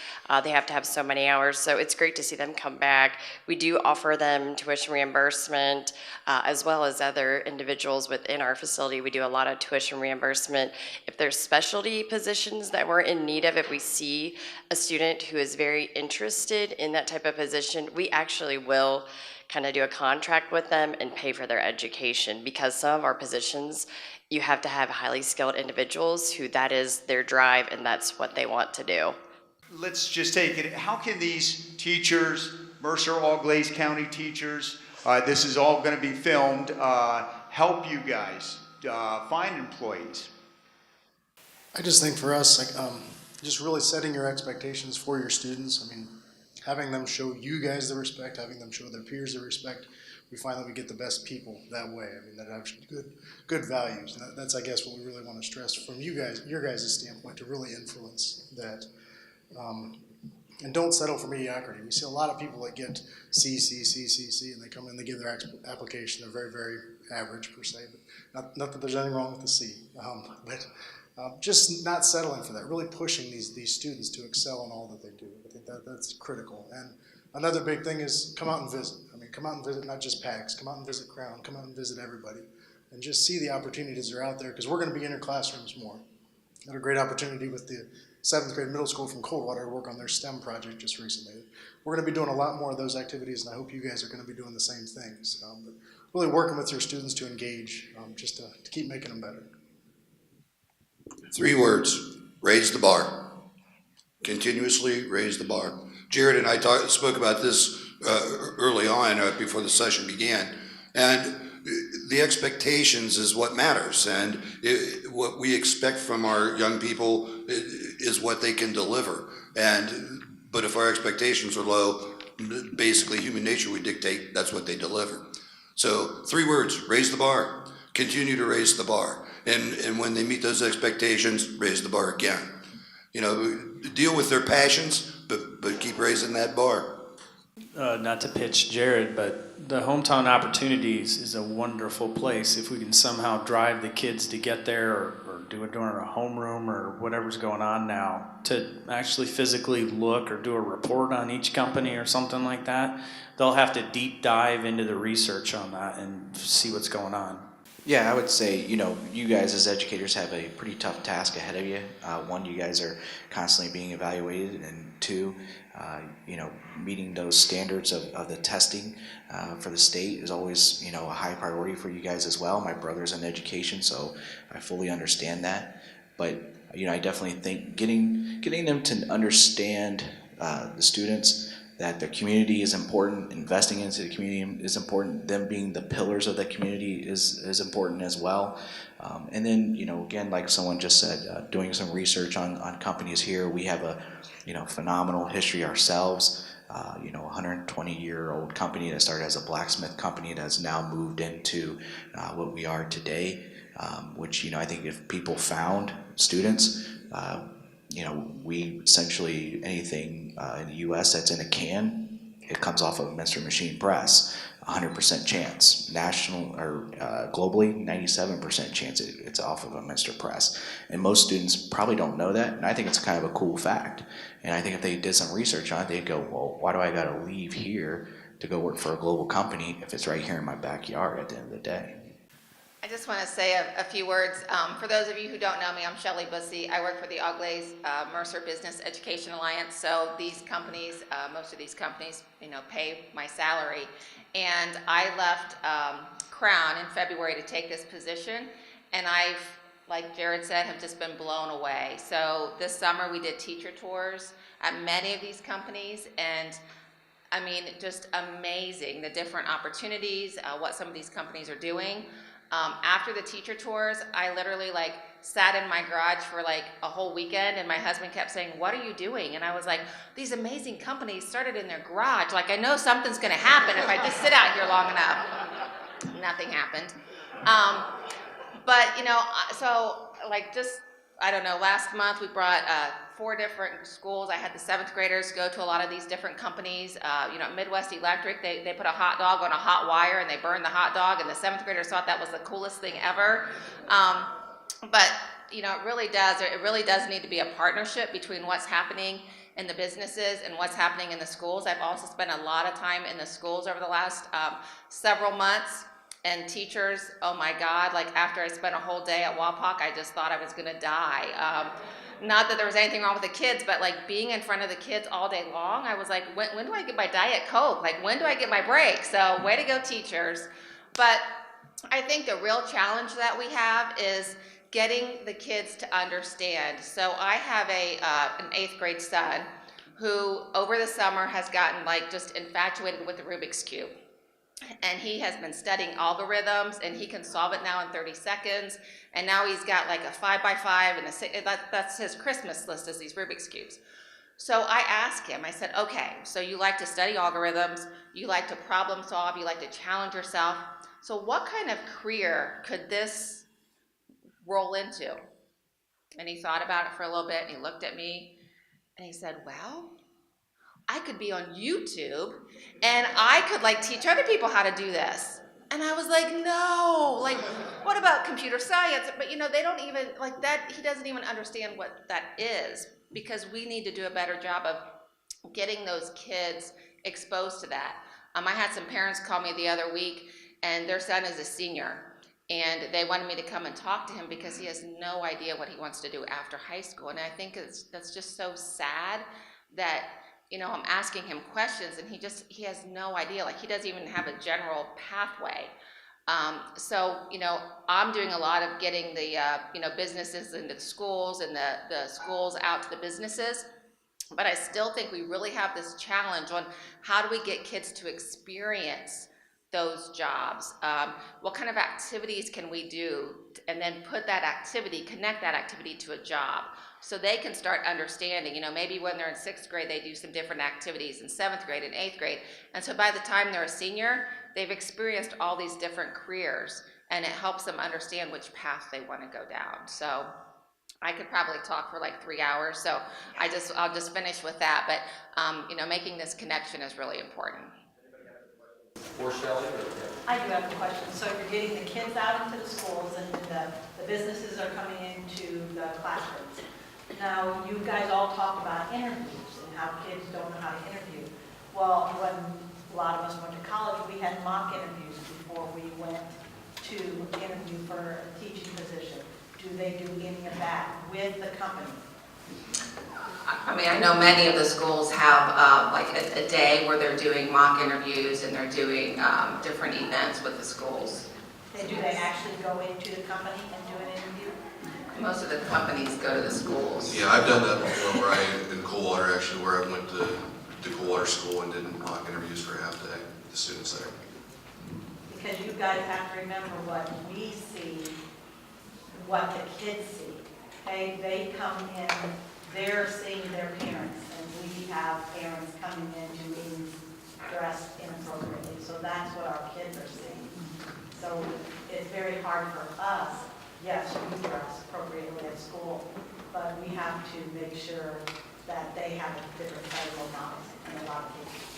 They have to have so many hours, so it's great to see them come back. We do offer them tuition reimbursement, as well as other individuals within our facility. We do a lot of tuition reimbursement. If there's specialty positions that we're in need of, if we see a student who is very interested in that type of position, we actually will kind of do a contract with them and pay for their education, because some of our positions, you have to have highly skilled individuals who that is their drive and that's what they want to do.
Let's just take it. How can these teachers, Mercer-Auglaize County teachers, this is all going to be filmed, help you guys find employees?
I just think for us, like, just really setting your expectations for your students. I mean, having them show you guys the respect, having them show their peers the respect, we find that we get the best people that way. I mean, that have good values. And that's, I guess, what we really want to stress from you guys, your guys' standpoint, to really influence that. And don't settle for mediocrity. We see a lot of people that get C, and they come in, they give their application. They're very, very average per se, but not that there's anything wrong with the C. Just not settling for that, really pushing these students to excel in all that they do. I think that's critical. And another big thing is come out and visit. I mean, come out and visit not just PAX, come out and visit Crown, come out and visit everybody, and just see the opportunities that are out there, because we're going to be in our classrooms more. Had a great opportunity with the 7th grade middle school from Coldwater to work on their STEM project just recently. We're going to be doing a lot more of those activities, and I hope you guys are going to be doing the same things. But really working with your students to engage, just to keep making them better.
3 words: raise the bar. Continuously raise the bar. Jared and I spoke about this early on before the session began, and the expectations is what matters, and what we expect from our young people is what they can deliver. But if our expectations are low, basically human nature would dictate that's what they deliver. So 3 words: raise the bar. Continue to raise the bar, and when they meet those expectations, raise the bar again. You know, deal with their passions, but keep raising that bar.
Not to pitch Jared, but the Hometown Opportunities is a wonderful place. If we can somehow drive the kids to get there, or do it during a homeroom or whatever's going on now, to actually physically look or do a report on each company or something like that, they'll have to deep dive into the research on that and see what's going on.
Yeah, I would say, you know, you guys as educators have a pretty tough task ahead of you. 1, you guys are constantly being evaluated, and 2, you know, meeting those standards of the testing for the state is always, you know, a high priority for you guys as well. My brother's in education, so I fully understand that. But, you know, I definitely think getting them to understand the students, that the community is important, investing into the community is important, them being the pillars of the community is important as well. And then, you know, again, like someone just said, doing some research on companies here. We have a, you know, phenomenal history ourselves. You know, 120-year-old company that started as a blacksmith company that has now moved into what we are today, which, you know, I think if people found students, you know, we essentially, anything in the U.S. that's in a can, it comes off of a Minster Machine Press. 100% chance. National or globally, 97% chance it's off of a Minster Press. And most students probably don't know that, and I think it's kind of a cool fact. And I think if they did some research on it, they'd go, well, why do I got to leave here to go work for a global company if it's right here in my backyard at the end of the day?
I just want to say a few words. For those of you who don't know me, I'm Shelley Bussey. I work for the Auglaize Mercer Business Education Alliance. So these companies, most of these companies, you know, pay my salary. And I left Crown in February to take this position. And I've, like Jared said, have just been blown away. So this summer we did teacher tours at many of these companies. And I mean, just amazing, the different opportunities, what some of these companies are doing. After the teacher tours, I literally sat in my garage for a whole weekend, and my husband kept saying, what are you doing? And I was like, these amazing companies started in their garage. I know something's gonna happen if I just sit out here long enough. Nothing happened. But, you know, so I don't know, last month we brought 4 different schools. I had the 7th graders go to a lot of these different companies. You know, Midwest Electric, they put a hot dog on a hot wire and they burned the hot dog, and the 7th graders thought that was the coolest thing ever. But, you know, it really does need to be a partnership between what's happening in the businesses and what's happening in the schools. I've also spent a lot of time in the schools over the last several months. And teachers, oh my God, after I spent a whole day at WAPOC, I just thought I was gonna die. Not that there was anything wrong with the kids, but being in front of the kids all day long, I was like, when do I get my Diet Coke? When do I get my break? So way to go, teachers. But I think the real challenge that we have is getting the kids to understand. So I have an 8th grade son who over the summer has gotten just infatuated with the Rubik's Cube. And he has been studying algorithms, and he can solve it now in 30 seconds. And now he's got a 5x5 and a 6, that's his Christmas list, is these Rubik's Cubes. So I asked him, I said, okay, so you like to study algorithms, you like to problem solve, you like to challenge yourself. So what kind of career could this roll into? And he thought about it for a little bit, and he looked at me, and he said, well, I could be on YouTube and I could teach other people how to do this. And I was like, no, what about computer science? But you know, they don't even that. He doesn't even understand what that is, because we need to do a better job of getting those kids exposed to that. I had some parents call me the other week, and their son is a senior, and they wanted me to come and talk to him because he has no idea what he wants to do after high school. And I think that's just so sad that, you know, I'm asking him questions and he has no idea. Like, he doesn't even have a general pathway. So, you know, I'm doing a lot of getting the, you know, businesses into the schools and the schools out to the businesses. But I still think we really have this challenge on how do we get kids to experience those jobs? What kind of activities can we do? And then put that activity, connect that activity to a job so they can start understanding, you know, maybe when they're in 6th grade, they do some different activities in 7th grade and 8th grade. And so by the time they're a senior, they've experienced all these different careers, and it helps them understand which path they want to go down. So I could probably talk for like 3 hours, so I'll just finish with that. But you know, making this connection is really important.
Or Shelley?
I do have a question. So you're getting the kids out into the schools and the businesses are coming into the classrooms. Now, you guys all talked about interviews and how kids don't know how to interview. Well, when a lot of us went to college, we had mock interviews before we went to interview for a teaching position. Do they do any of that with the company?
I mean, I know many of the schools have like a day where they're doing mock interviews and they're doing different events with the schools.
And do they actually go into the company and do an interview?
Most of the companies go to the schools.
Yeah, I've done that before where in Coldwater, actually, where I went to Coldwater School and did mock interviews for half day with the students there.
Because you guys have to remember what we see, what the kids see. They come in, they're seeing their parents, and we have parents coming in who is dressed inappropriately. So that's what our kids are seeing. So it's very hard for us. Yes, we dress appropriately at school, but we have to make sure that they have a different type of models in a lot of cases.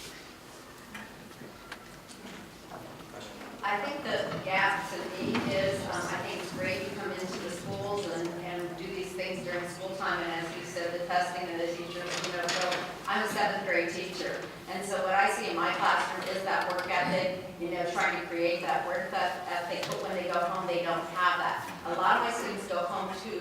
I think the gap to me is, I think it's great you come into the schools and do these things during school time, and as you said, the testing and the teachers, you know, so I'm a 7th grade teacher, and so what I see in my classroom is that work ethic, you know, trying to create that work ethic, but when they go home, they don't have that. A lot of my students go home to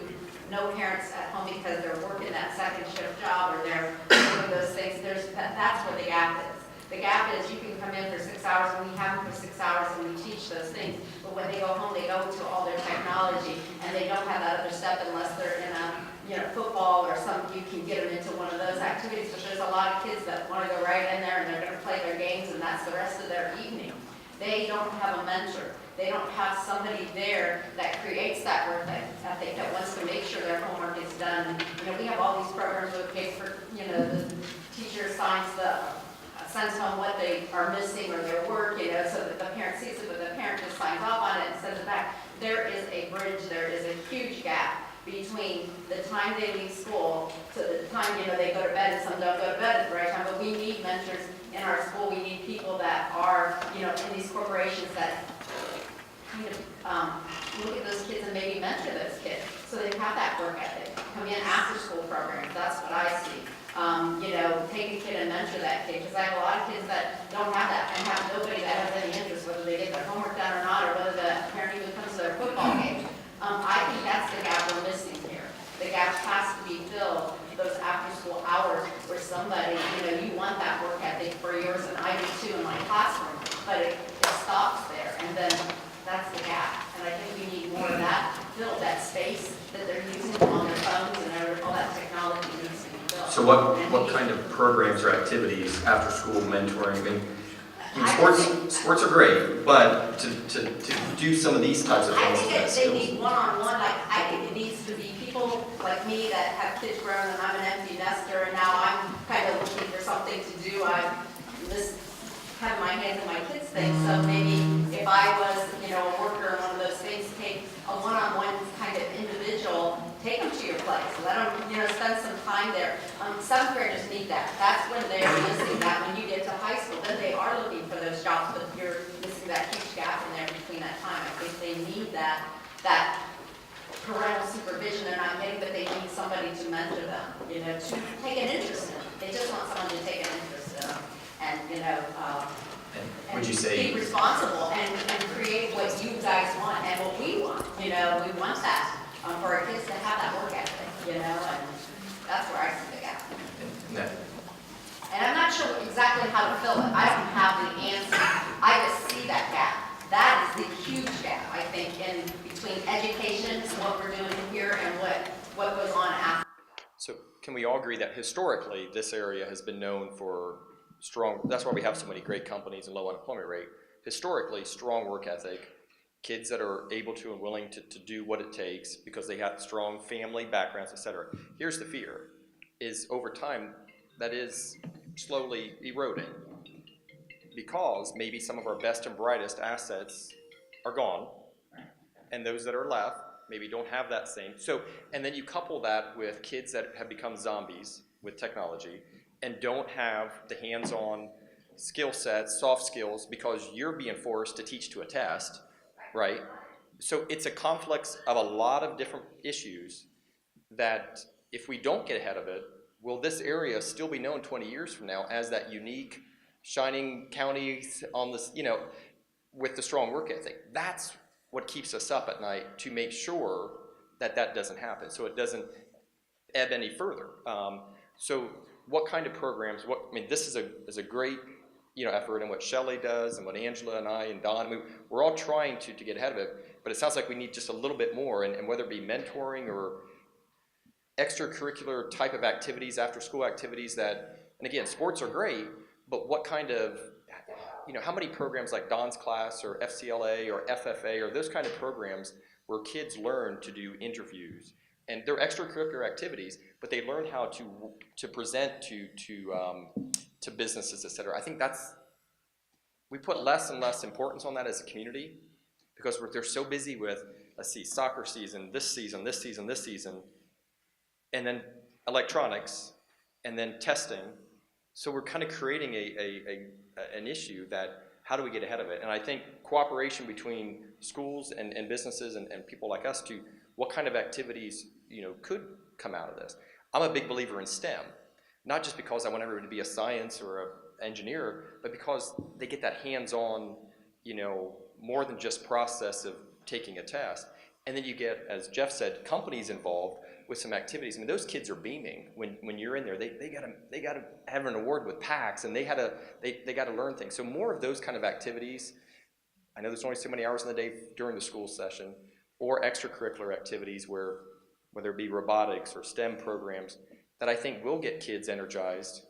no parents at home because they're working that second shift job or they're doing those things. That's where the gap is. The gap is you can come in for 6 hours and we have them for 6 hours and we teach those things. But when they go home, they go to all their technology and they don't have that other step unless they're in a, you know, football or something. You can get them into one of those activities. But there's a lot of kids that want to go right in there and they're going to play their games and that's the rest of their evening. They don't have a mentor. They don't have somebody there that creates that work ethic, that wants to make sure their homework is done. You know, we have all these programs with kids for, you know, the teacher sends home what they are missing or their work, you know, so that the parent sees it, but the parent just signs off on it and sends it back. There is a bridge, there is a huge gap between the time they leave school to the time, you know, they go to bed, and some don't go to bed at the right time, but we need mentors in our school. We need people that are, you know, in these corporations that kind of look at those kids and maybe mentor those kids so they have that work ethic. Come in after school programs, that's what I see. You know, take a kid and mentor that kid, because I have a lot of kids that don't have that and have nobody that has any interest, whether they get their homework done or not, or whether the parent even comes to their football game. I think that's the gap we're missing here. The gap has to be filled, those after-school hours where somebody, you know, you want that work ethic for yours, and I do too in my classroom, but it stops there, and then that's the gap. And I think we need more of that, fill that space that they're using on their phones and all that technology needs to be filled.
So what kind of programs or activities, after school mentoring? I mean, sports are great, but to do some of these types of things.
I think they need one-on-one. Like, I think it needs to be people like me that have kids grown and I'm an empty nester and now I'm kind of looking for something to do. I just have my hands in my kids' things. So maybe if I was, you know, a worker in one of those things, take a one-on-one kind of individual, take them to your place, let them, you know, spend some time there. 7th graders need that. That's when they're missing that. When you get to high school, then they are looking for those jobs, but you're missing that huge gap in there between that time. I think they need that parental supervision. They're not getting, but they need somebody to mentor them, you know, to take an interest in them. They just want someone to take an interest in them. And, you know,
Would you say-
be responsible and create what you guys want and what we want. You know, we want that for our kids to have that work ethic, you know, and that's where I see the gap.
No.
And I'm not sure exactly how to fill it. I don't have the answer. I just see that gap. That is the huge gap, I think, in between education and what we're doing here and what goes on after.
So can we all agree that historically, this area has been known for strong, that's why we have so many great companies and low unemployment rate. Historically, strong work ethic, kids that are able to and willing to do what it takes because they have strong family backgrounds, et cetera. Here's the fear, is over time, that is slowly eroding because maybe some of our best and brightest assets are gone, and those that are left maybe don't have that same. So, and then you couple that with kids that have become zombies with technology and don't have the hands-on skill sets, soft skills, because you're being forced to teach to a test, right? So it's a confluence of a lot of different issues that if we don't get ahead of it, will this area still be known 20 years from now as that unique, shining county on this, you know, with the strong work ethic? That's what keeps us up at night to make sure that that doesn't happen, so it doesn't ebb any further. So what kind of programs, I mean, this is a great, you know, effort, and what Shelley does and what Angela and I and Don, I mean, we're all trying to get ahead of it, but it sounds like we need just a little bit more, and whether it be mentoring or extracurricular type of activities, after school activities that, and again, sports are great, but what kind of, you know, how many programs like Don's class or FCLA or FFA or those kind of programs where kids learn to do interviews, and they're extracurricular activities, but they learn how to present to businesses, et cetera. I think we put less and less importance on that as a community because they're so busy with, let's see, soccer season, this season, this season, this season, and then electronics, and then testing. So we're kind of creating an issue that, how do we get ahead of it? And I think cooperation between schools and businesses and people like us to what kind of activities, you know, could come out of this. I'm a big believer in STEM, not just because I want everyone to be a science or an engineer, but because they get that hands-on, you know, more than just process of taking a test. And then you get, as Jeff said, companies involved with some activities. I mean, those kids are beaming when you're in there. They gotta have an award with PAX, and they gotta learn things. So more of those kind of activities. I know there's only so many hours in the day during the school session, or extracurricular activities where, whether it be robotics or STEM programs, that I think will get kids energized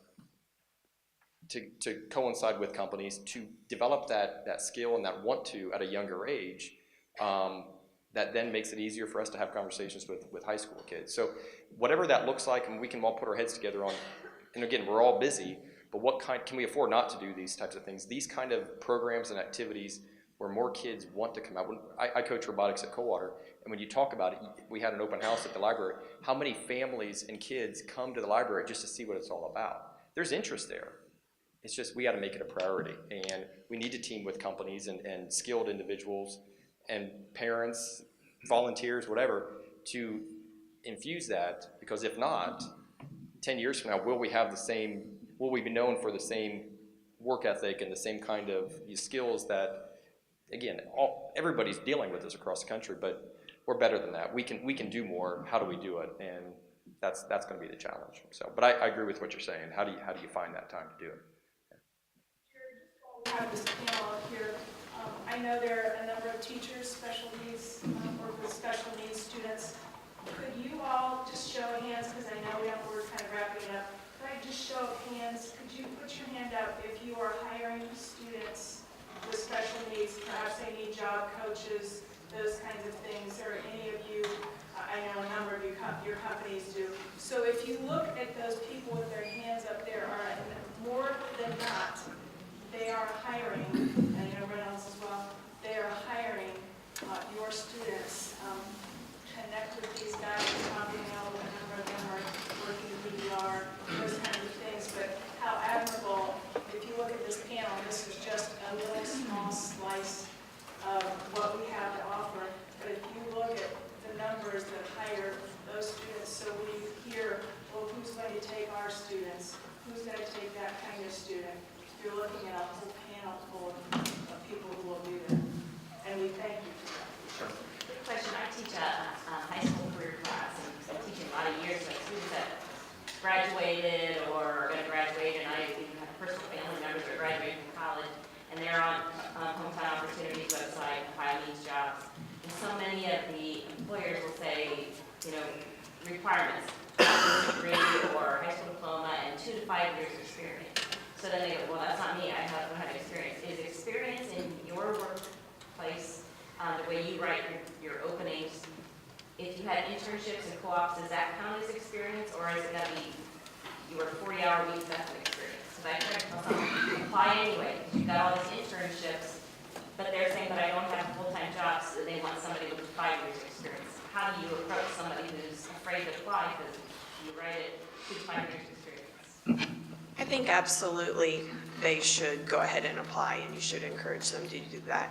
to coincide with companies to develop that skill and that want to at a younger age. That then makes it easier for us to have conversations with high school kids. So whatever that looks like, and we can all put our heads together on, and again, we're all busy, but what kind, can we afford not to do these types of things? These kind of programs and activities where more kids want to come out. I coach robotics at Coldwater, and when you talk about it, we had an open house at the library. How many families and kids come to the library just to see what it's all about? There's interest there. It's just we got to make it a priority, and we need to team with companies and skilled individuals and parents, volunteers, whatever, to infuse that, because if not, 10 years from now, will we be known for the same work ethic and the same kind of skills that, again, everybody's dealing with this across the country, but we're better than that. We can do more. How do we do it? And that's going to be the challenge. So, but I agree with what you're saying. How do you find that time to do it?
We have this panel up here. I know there are a number of teachers, special needs, or with special needs students. Could you all just show of hands, because I know we're kind of wrapping it up. Could I just show of hands? Could you put your hand up if you are hiring students with special needs? Perhaps they need job coaches, those kinds of things, or any of you, I know a number of you, your companies do. So if you look at those people with their hands up there, are more than not, they are hiring, and you know Reynolds as well, they are hiring your students. Connect with these guys, talking out, a number of them are working PDR, those kinds of things, but how admirable, if you look at this panel, this is just a little small slice of what we have to offer, but if you look at the numbers that hire those students, so we hear, well, who's going to take our students? Who's going to take that kind of student? You're looking at a whole panel full of
Needs website, Ohio Needs Jobs, and so many of the employers will say, you know, requirements, bachelor's degree or high school diploma and 2 to 5 years experience. So then they go, well, that's not me, I don't have experience. Is experience in your workplace, the way you write your openings, if you had internships and co-ops, does that count as experience, or is it gonna be, you work 40-hour weeks, that's an experience? Because I try to tell someone, apply anyway, because you've got all these internships, but they're saying that I don't have full-time jobs, so they want somebody with 5 years experience. How do you approach somebody who's afraid to apply because you write it 2 to 5 years experience?
I think absolutely they should go ahead and apply, and you should encourage them to do that.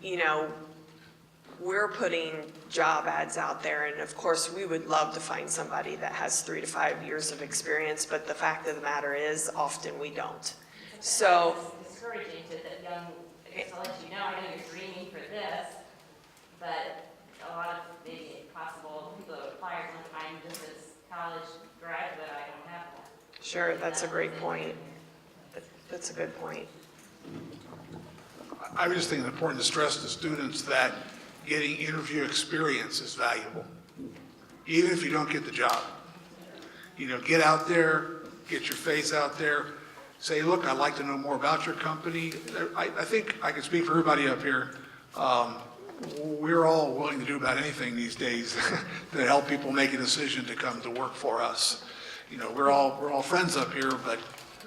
You know, we're putting job ads out there, and of course, we would love to find somebody that has 3 to 5 years of experience, but the fact of the matter is, often we don't. So.
It's discouraging to the young, to let you know, I know you're dreaming for this, but a lot of maybe possible people that apply are going, I'm just a college graduate, I don't have that.
Sure, that's a great point. That's a good point.
I would just think it's important to stress to students that getting interview experience is valuable, even if you don't get the job. You know, get out there, get your face out there, say, look, I'd like to know more about your company. I think I can speak for everybody up here. We're all willing to do about anything these days to help people make a decision to come to work for us. You know, we're all friends up here, but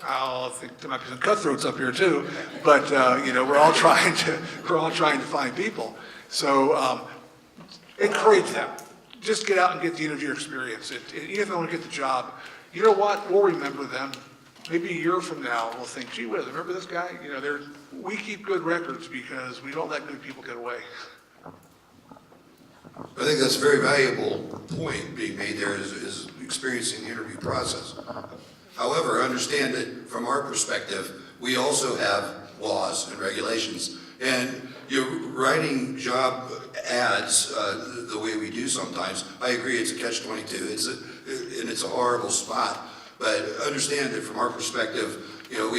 I think there might be some cutthroats up here too. But you know, we're all trying to find people. So encourage them. Just get out and get the interview experience. Even if they don't get the job, you know what? We'll remember them. Maybe a year from now, we'll think, gee whiz, remember this guy? You know, we keep good records because we don't let good people get away.
I think that's a very valuable point being made there is experiencing the interview process. However, understand that from our perspective, we also have laws and regulations. And you're writing job ads the way we do sometimes. I agree, it's a catch-22. And it's a horrible spot. But understand that from our perspective, you know,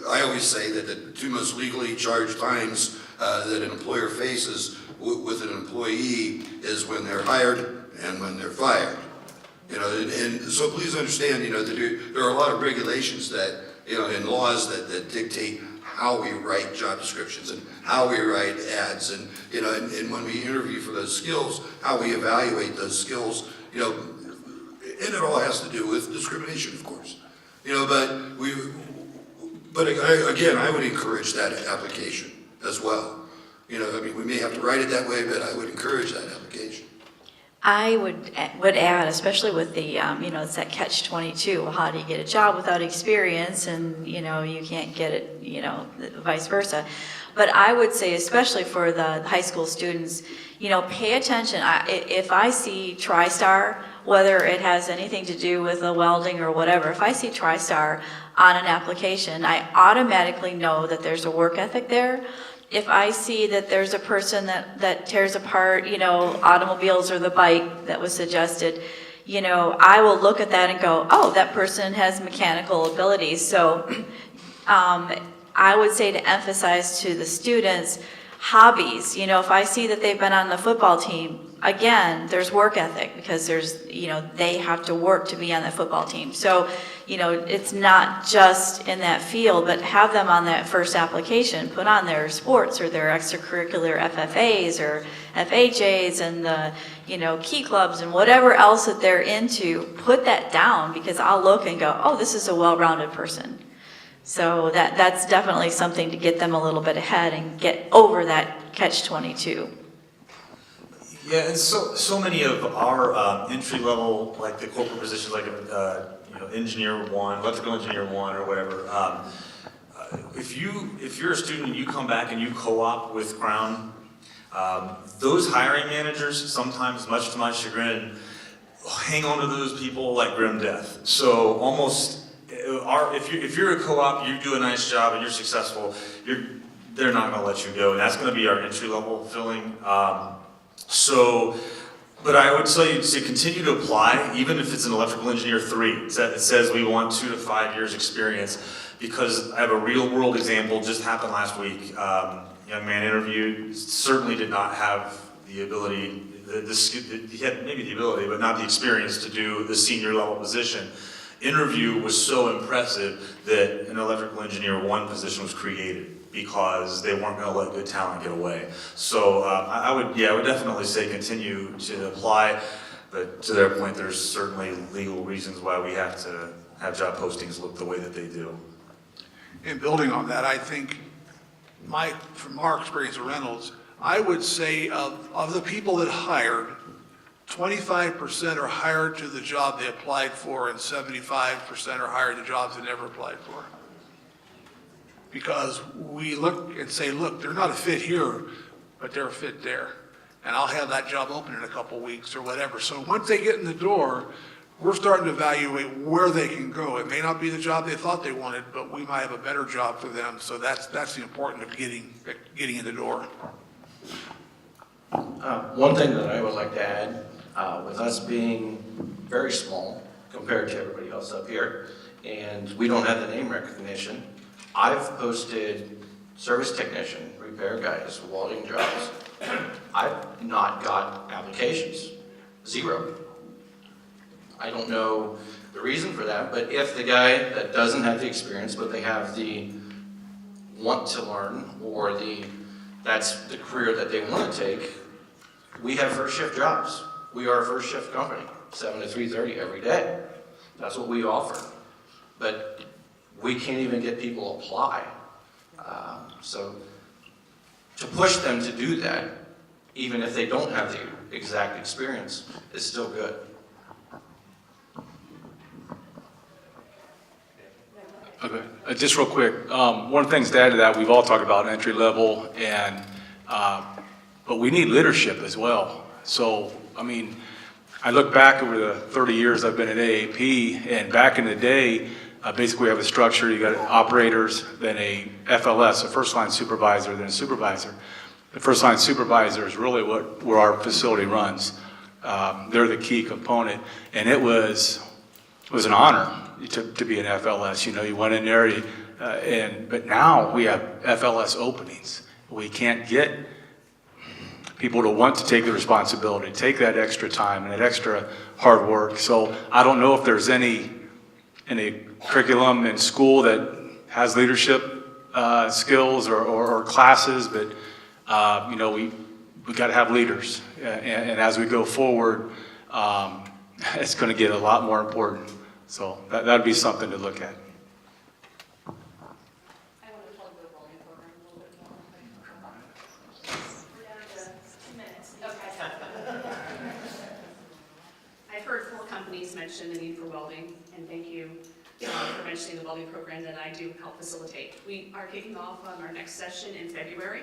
I always say that the 2 most legally charged times that an employer faces with an employee is when they're hired and when they're fired. You know, and so please understand, you know, that there are a lot of regulations that, you know, and laws that dictate how we write job descriptions and how we write ads, and you know, and when we interview for those skills, how we evaluate those skills, you know, and it all has to do with discrimination, of course. You know, but again, I would encourage that application as well. You know, I mean, we may have to write it that way, but I would encourage that application.
I would add, especially with the, you know, it's that catch-22. Well, how do you get a job without experience? And, you know, you can't get it, you know, vice versa. But I would say, especially for the high school students, you know, pay attention. If I see TriStar, whether it has anything to do with the welding or whatever, if I see TriStar on an application, I automatically know that there's a work ethic there. If I see that there's a person that tears apart, you know, automobiles or the bike that was suggested, you know, I will look at that and go, oh, that person has mechanical abilities. So I would say to emphasize to the students, hobbies. You know, if I see that they've been on the football team, again, there's work ethic because there's, you know, they have to work to be on the football team. So, you know, it's not just in that field, but have them on that first application, put on their sports or their extracurricular FFAs or FHAs and the, you know, key clubs and whatever else that they're into, put that down because I'll look and go, oh, this is a well-rounded person. So that's definitely something to get them a little bit ahead and get over that catch-22.
Yeah, and so many of our entry level, like the corporate positions, like you know, engineer 1, electrical engineer 1, or whatever. If you're a student and you come back and you co-op with Crown, those hiring managers sometimes, much to my chagrin, hang on to those people like grim death. So almost, if you're a co-op, you do a nice job and you're successful, they're not going to let you go, and that's going to be our entry level filling. So But I would tell you to continue to apply, even if it's an electrical engineer 3. It says we want 2 to 5 years experience, because I have a real world example, just happened last week. Young man interviewed, certainly did not have the ability, he had maybe the ability, but not the experience to do the senior level position. Interview was so impressive that an electrical engineer 1 position was created, because they weren't going to let good talent get away. So I would definitely say continue to apply, but to their point, there's certainly legal reasons why we have to have job postings look the way that they do.
In building on that, I think from our experience at Reynolds, I would say of the people that hired, 25% are hired to the job they applied for, and 75% are hired to jobs they never applied for. Because we look and say, look, they're not a fit here, but they're a fit there. And I'll have that job open in a couple weeks or whatever. So once they get in the door, we're starting to evaluate where they can go. It may not be the job they thought they wanted, but we might have a better job for them. So that's the importance of getting in the door.
One thing that I would like to add, with us being very small compared to everybody else up here, and we don't have the name recognition, I've posted service technician, repair guys, welding jobs. I've not got applications, 0. I don't know the reason for that, but if the guy that doesn't have the experience, but they have the want to learn, or that's the career that they want to take, we have first shift jobs. We are a first shift company, 7 to 3:30 every day. That's what we offer. But we can't even get people to apply. So to push them to do that, even if they don't have the exact experience, is still good.
Okay, just real quick, one of the things to add to that, we've all talked about entry level, but we need leadership as well. So, I mean, I look back over the 30 years I've been at AAP, and back in the day, basically we have a structure. You got operators, then a FLS, a first line supervisor, then a supervisor. The first line supervisor is really where our facility runs. They're the key component, and it was an honor to be an FLS. You know, you went in there, but now we have FLS openings. We can't get people to want to take the responsibility, take that extra time and that extra hard work. So I don't know if there's any curriculum in school that has leadership skills or classes, but you know, we got to have leaders, and as we go forward, it's going to get a lot more important. So that'd be something to look at.
I've heard 4 companies mention the need for welding, and thank you for mentioning the welding program that I do help facilitate. We are kicking off on our next session in February,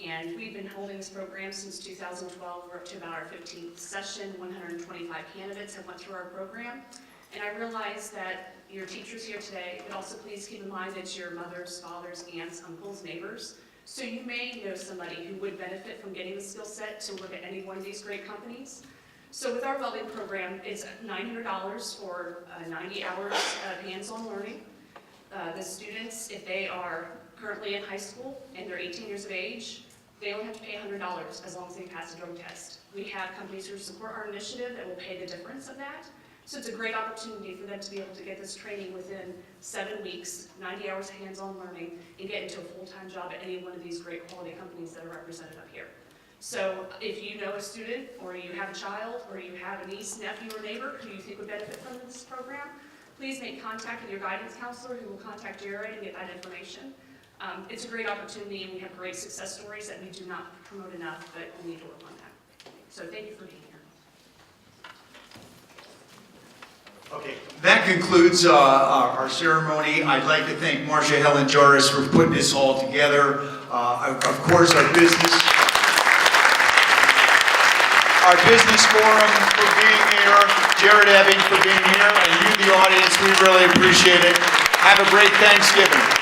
and we've been holding this program since 2012. We're up to about our 15th session. 125 candidates have went through our program, and I realize that your teachers here today, but also please keep in mind that your mothers, fathers, aunts, uncles, neighbors. So you may know somebody who would benefit from getting the skill set to work at any one of these great companies. So with our welding program, it's $900 for 90 hours of hands-on learning. The students, if they are currently in high school and they're 18 years of age, they only have to pay $100 as long as they pass a drug test. We have companies who support our initiative that will pay the difference of that. So it's a great opportunity for them to be able to get this training within 7 weeks, 90 hours of hands-on learning, and get into a full-time job at any one of these great quality companies that are represented up here. So if you know a student, or you have a child, or you have a niece, nephew, or neighbor who you think would benefit from this program, please make contact with your guidance counselor, who will contact Jared and get that information. It's a great opportunity, and we have great success stories that we do not promote enough, but we need to work on that. So thank you for being here.
Okay, that concludes our ceremony. I'd like to thank Marcia Helen Joris for putting this all together. Of course, our business forum for being here, Jared Ebbing for being here, and you, the audience, we really appreciate it. Have a great Thanksgiving.